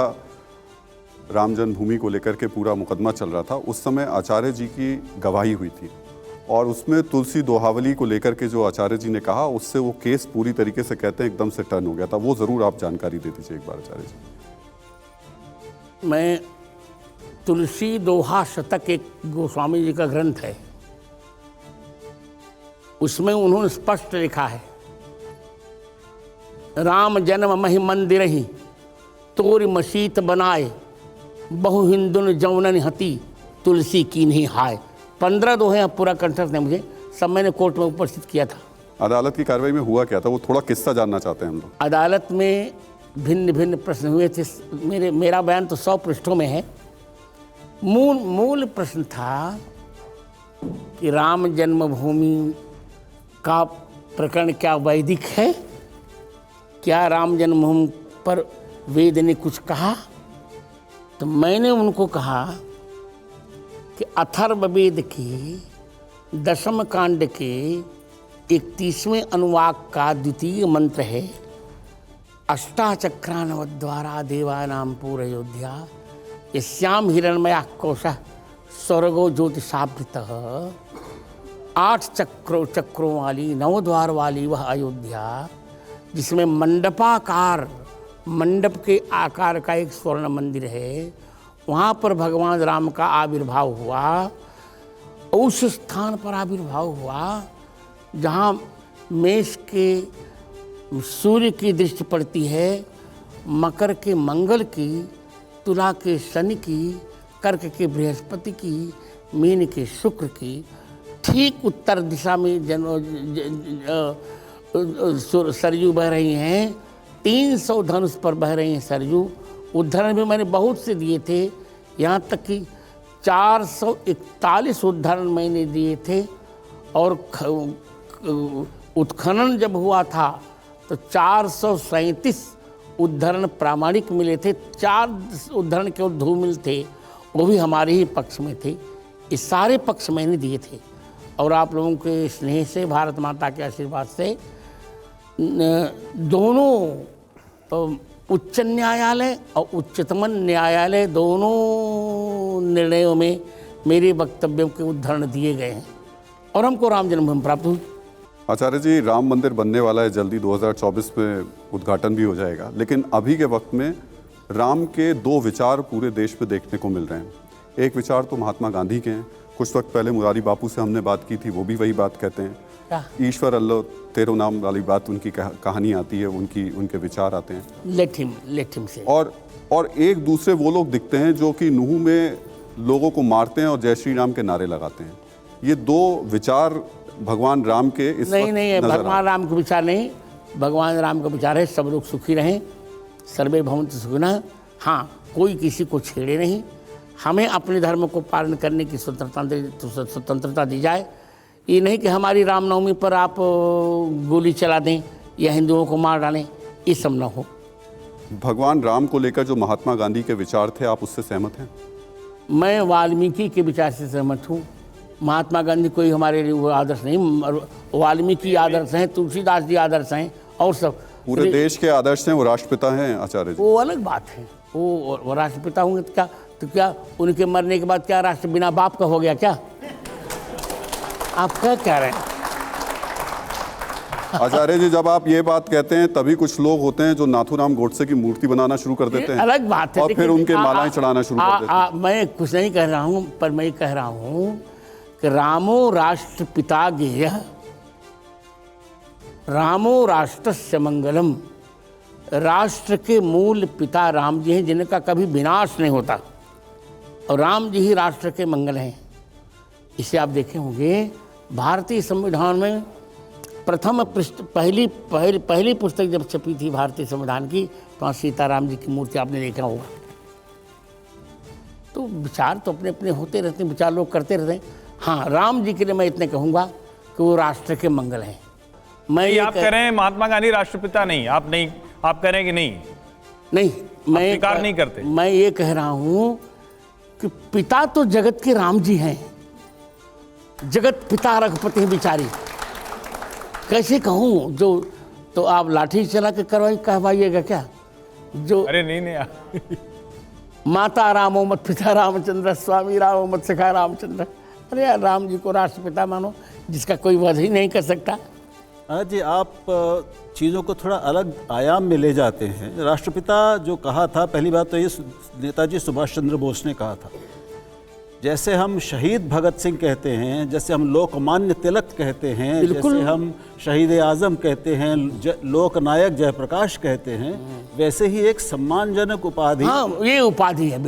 राम जन्मभूमि को लेकर के पूरा मुकदमा चल रहा था, उस समय आचार्य जी की गवाही हुई थी और उसमें तुलसी दोहावली को लेकर के जो आचार्य जी ने कहा, उससे वो केस पूरी तरीके से कहते हैं एकदम से टर्न हो गया था। वो ज़रूर आप जानकारी दे दीजिए एक बार आचार्य जी। मैं तुलसी दोहा शतक एक गोस्वामी जी का ग्रंथ है, उसमें उन्होंने स्पष्ट लिखा है, राम जन्म महि मंदिर ही तोर मसीत बनाए, बहु हिंदुन जौनन हती तुलसी की नहीं हाय। 15 दोहे पूरा कंठस्थ है मुझे, सब मैंने कोर्ट में उपस्थित किया था। अदालत की कार्रवाई में हुआ क्या था, वो थोड़ा किस्सा जानना चाहते हैं हम लोग। अदालत में भिन्न भिन्न प्रश्न हुए थे। मेरा बयान तो 100 पृष्ठों में है। मूल प्रश्न था कि राम जन्मभूमि का प्रकरण क्या वैदिक है, क्या राम जन्मभूमि पर वेद ने कुछ कहा? तो मैंने उनको कहा कि अथर्ववेद के 10वें कांड के 31वें अनुवाक का द्वितीय मंत्र है, अष्टाचक्रानवद्वारा देवानां पूरयोध्या यस्याम हिरण्मयः कोशः स्वर्गो ज्योतिषाभृतः। 8 चक्रों वाली 9 द्वार वाली वह अयोध्या, जिसमें मंडप के आकार का एक स्वर्ण मंदिर है, वहाँ पर भगवान राम का आविर्भाव हुआ। उस स्थान पर आविर्भाव हुआ जहाँ मेष के सूर्य की दृष्टि पड़ती है, मकर के मंगल की, तुला के शनि की, कर्क के बृहस्पति की, मीन के शुक्र की। ठीक उत्तर दिशा में सरयू बह रही हैं, 300 धनुष पर बह रही हैं सरयू। उद्धरण भी मैंने बहुत से दिए थे, यहाँ तक कि 441 उद्धरण मैंने दिए थे। और उत्खनन जब हुआ था तो 437 उद्धरण प्रामाणिक मिले थे, 4 उद्धरण केवल धूमिल थे, वो भी हमारे ही पक्ष में थे। ये सारे पक्ष मैंने दिए थे और आप लोगों के स्नेह से, भारत माता के आशीर्वाद से दोनों उच्च न्यायालय और उच्चतम न्यायालय दोनों निर्णयों में मेरे वक्तव्यों के उद्धरण दिए गए हैं और हमको राम जन्मभूमि प्राप्त हुई। आचार्य जी, राम मंदिर बनने वाला है, जल्दी 2024 में उद्घाटन भी हो जाएगा, लेकिन अभी के वक्त में राम के 2 विचार पूरे देश में देखने को मिल रहे हैं। एक विचार तो महात्मा गांधी के हैं, कुछ वक्त पहले मुरारी बापू से हमने बात की थी, वो भी वही बात कहते हैं। ईश्वर अल्लाह तेरो नाम वाली बात, उनकी कहानी आती है, उनके विचार आते हैं। लेट हिम से। और एक दूसरे वो लोग दिखते हैं जो कि नूह में लोगों को मारते हैं और जय श्री राम के नारे लगाते हैं। ये 2 विचार भगवान राम के इस नहीं है, भगवान राम के विचार नहीं, भगवान राम का विचार है सब लोग सुखी रहें, सर्वे भवन्तु सुखिनः। हाँ, कोई किसी को छेड़े नहीं, हमें अपने धर्म को पालन करने की स्वतंत्रता दी जाए। ये नहीं कि हमारी रामनवमी पर आप गोली चला दें या हिंदुओं को मार डालें, ये सब ना हो। भगवान राम को लेकर जो महात्मा गांधी के विचार थे, आप उससे सहमत हैं? मैं वाल्मीकि के विचार से सहमत हूँ। महात्मा गांधी कोई हमारे लिए वो आदर्श नहीं, वाल्मीकि आदर्श हैं, तुलसीदास जी आदर्श हैं, और सब पूरे देश के आदर्श हैं, वो राष्ट्रपिता हैं आचार्य जी। वो अलग बात है। वो राष्ट्रपिता होंगे तो क्या उनके मरने के बाद क्या राष्ट्र बिना बाप का हो गया क्या? आप क्या कह रहे हैं? आचार्य जी, जब आप ये बात कहते हैं तभी कुछ लोग होते हैं जो नाथूराम गोडसे की मूर्ति बनाना शुरू कर देते हैं, अलग बात है, और फिर उनके मालाएं चढ़ाना शुरू कर देते हैं। मैं कुछ नहीं कह रहा हूँ, पर मैं कह रहा हूँ कि रामो राष्ट्रपिता गेय, रामो राष्ट्रस्य मंगलम। राष्ट्र के मूल पिता राम जी हैं, जिनका कभी विनाश नहीं होता, और राम जी ही राष्ट्र के मंगल हैं। इसे आप देखे होंगे भारतीय संविधान में प्रथम पृष्ठ पहली पुस्तक जब छपी थी भारतीय संविधान की, तो वहाँ सीताराम जी की मूर्ति आपने देखा होगा। तो विचार तो अपने अपने होते रहते हैं, विचार लोग करते रहते हैं। हाँ, राम जी के लिए मैं इतने कहूँगा कि वो राष्ट्र के मंगल हैं। मैं ये आप कह रहे हैं महात्मा गांधी राष्ट्रपिता नहीं, आप कह रहे हैं कि नहीं, मैं स्वीकार नहीं करते। मैं ये कह रहा हूँ कि पिता तो जगत के राम जी हैं, जगत पिता रघुपति बिचारी। कैसे कहूँ? जो तो आप लाठी चला के कहवाइएगा क्या? जो अरे नहीं माता रामो मत पिता रामचंद्र, स्वामी रामो मत सखा रामचंद्र। अरे यार, राम जी को राष्ट्रपिता मानो, जिसका कोई वध ही नहीं कर सकता। जी, आप चीज़ों को थोड़ा अलग आयाम में ले जाते हैं। राष्ट्रपिता जो कहा था, पहली बात तो ये नेताजी सुभाष चंद्र बोस ने कहा था। जैसे हम शहीद भगत सिंह कहते हैं, जैसे हम लोकमान्य तिलक कहते हैं, जैसे हम शहीद आजम कहते हैं, लोकनायक जयप्रकाश कहते हैं, वैसे ही एक सम्मानजनक उपाधि। हाँ, ये उपाधि है।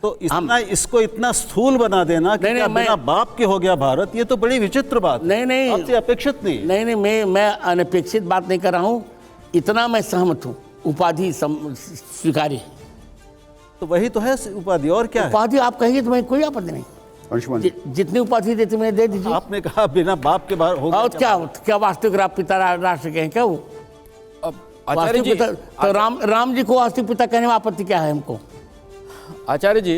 तो इसको इतना स्थूल बना देना कि बिना बाप के हो गया भारत, ये तो बड़ी विचित्र बात। नहीं, आपसे अपेक्षित नहीं। नहीं, मैं अनपेक्षित बात नहीं कर रहा हूँ, इतना मैं सहमत हूँ। उपाधि स्वीकार्य है तो वही तो है उपाधि, और क्या उपाधि आप कहिए तो मैं कोई आपत्ति नहीं। अंशुमन जितनी उपाधि देते मैं दे दीजिए। आपने कहा बिना बाप के बाहर हो गया। और क्या वास्तविक पिता राष्ट्र के हैं क्या वो? आचार्य जी, तो राम जी को वास्तविक पिता कहने में आपत्ति क्या है हमको? आचार्य जी,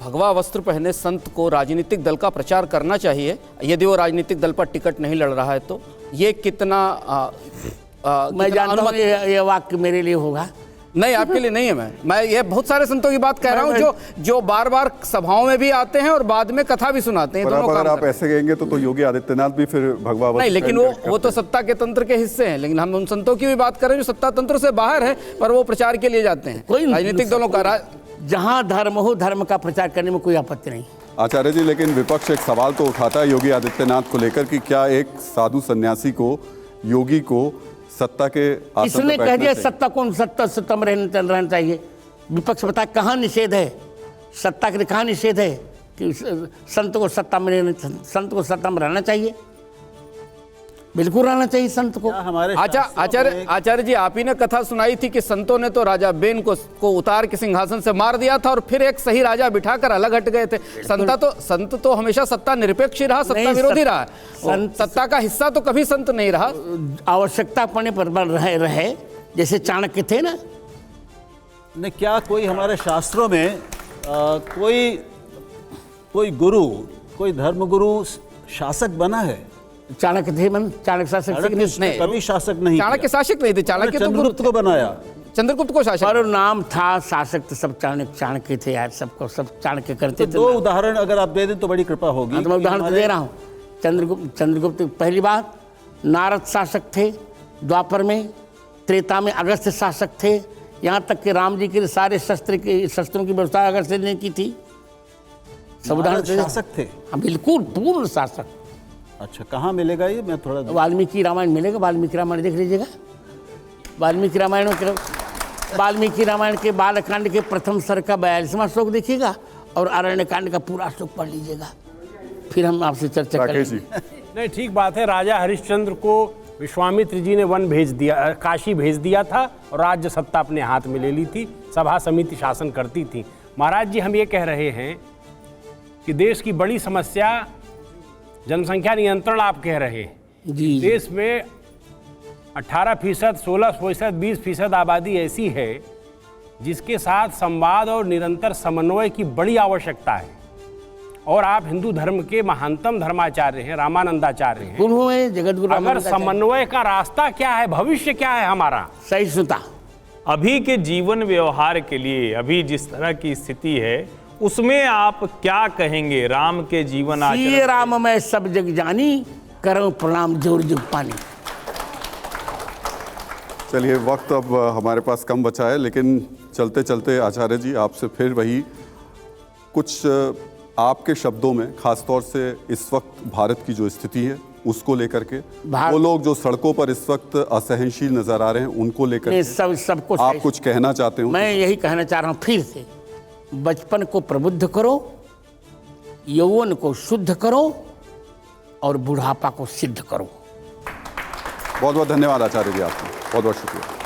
भगवा वस्त्र पहने संत को राजनीतिक दल का प्रचार करना चाहिए, यदि वो राजनीतिक दल पर टिकट नहीं लड़ रहा है तो। ये कितना मैं जानता हूँ ये वाक्य मेरे लिए होगा। नहीं, आपके लिए नहीं है। मैं ये बहुत सारे संतों की बात कह रहा हूँ जो बार बार सभाओं में भी आते हैं और बाद में कथा भी सुनाते हैं। दोनों अगर आप ऐसे कहेंगे तो योगी आदित्यनाथ भी फिर भगवा नहीं, लेकिन वो तो सत्ता के तंत्र के हिस्से हैं। लेकिन हम उन संतों की भी बात करें जो सत्ता तंत्र से बाहर है, पर वो प्रचार के लिए जाते हैं। कोई राजनीतिक दलों का जहाँ धर्म हो, धर्म का प्रचार करने में कोई आपत्ति नहीं। आचार्य जी, लेकिन विपक्ष एक सवाल तो उठाता है योगी आदित्यनाथ को लेकर कि क्या एक साधु सन्यासी को, योगी को सत्ता के आसन इसने पर कह दिया चाहिए। सत्ता में रहना चाहिए। विपक्ष बता कहाँ निषेध है? सत्ता के कहाँ निषेध है कि संत को सत्ता में रहना चाहिए? बिल्कुल रहना चाहिए संत को। हमारे आचार्य जी, आप ही ने कथा सुनाई थी कि संतों ने तो राजा बेन को उतार के सिंहासन से मार दिया था और फिर एक सही राजा बिठाकर अलग हट गए थे। संत तो हमेशा सत्ता निरपेक्ष ही रहा, सत्ता विरोधी रहा। सत्ता का हिस्सा तो कभी संत नहीं रहा। आवश्यकता पड़ने पर रहे, जैसे चाणक्य थे ना। ने क्या कोई हमारे शास्त्रों में कोई गुरु, कोई धर्मगुरु शासक बना है? चाणक्य थे चाणक्य शासक नहीं, कभी शासक नहीं। चाणक्य शासक नहीं थे। चाणक्य तो चंद्रगुप्त को बनाया, चंद्रगुप्त को शासक। पर नाम था शासक, तो सब चाणक्य थे यार, सब चाणक्य करते थे। दो उदाहरण अगर आप दे दें तो बड़ी कृपा होगी। तो मैं उदाहरण तो दे रहा हूँ। चंद्रगुप्त पहली बात, नारद शासक थे द्वापर में, त्रेता में अगस्त्य शासक थे। यहाँ तक कि राम जी के सारे शस्त्रों की व्यवस्था अगस्त्य ने की थी। सब उदाहरण शासक थे। हाँ, बिल्कुल पूर्ण शासक। अच्छा, कहाँ मिलेगा ये? मैं थोड़ा वाल्मीकि रामायण मिलेगा। वाल्मीकि रामायण देख लीजिएगा। वाल्मीकि रामायण के बालकांड के प्रथम सर्ग का 42वां श्लोक देखिएगा और अरण्यकांड का पूरा श्लोक पढ़ लीजिएगा, फिर हम आपसे चर्चा करेंगे। नहीं, ठीक बात है। राजा हरिश्चंद्र को विश्वामित्र जी ने वन भेज दिया, काशी भेज दिया था और राज्य सत्ता अपने हाथ में ले ली थी। सभा समिति शासन करती थी। महाराज जी, हम ये कह रहे हैं कि देश की बड़ी समस्या जनसंख्या नियंत्रण आप कह रहे हैं। जी, देश में 18%, 16%, 20% आबादी ऐसी है जिसके साथ संवाद और निरंतर समन्वय की बड़ी आवश्यकता है। और आप हिंदू धर्म के महानतम धर्माचार्य हैं, रामानंदाचार्य हैं। उन्होंने जगतगुरु अगर रामानंदाचार्य समन्वय का रास्ता क्या है, भविष्य क्या है हमारा? सहिष्णुता, अभी के जीवन व्यवहार के लिए अभी जिस तरह की स्थिति है उसमें आप क्या कहेंगे राम के जीवन सिय आचरण? राम मैं सब जग जानी, करो प्रणाम जोर जुग पानी। चलिए, वक्त अब हमारे पास कम बचा है, लेकिन चलते चलते आचार्य जी आपसे फिर वही कुछ आपके शब्दों में, खासतौर से इस वक्त भारत की जो स्थिति है उसको लेकर के, वो लोग जो सड़कों पर इस वक्त असहनशील नजर आ रहे हैं उनको लेकर के सबको आप कुछ कहना चाहते हो? मैं यही कहना चाह रहा हूँ फिर से, बचपन को प्रबुद्ध करो, यौवन को शुद्ध करो और बुढ़ापा को सिद्ध करो। बहुत बहुत धन्यवाद आचार्य जी, आपका बहुत बहुत शुक्रिया।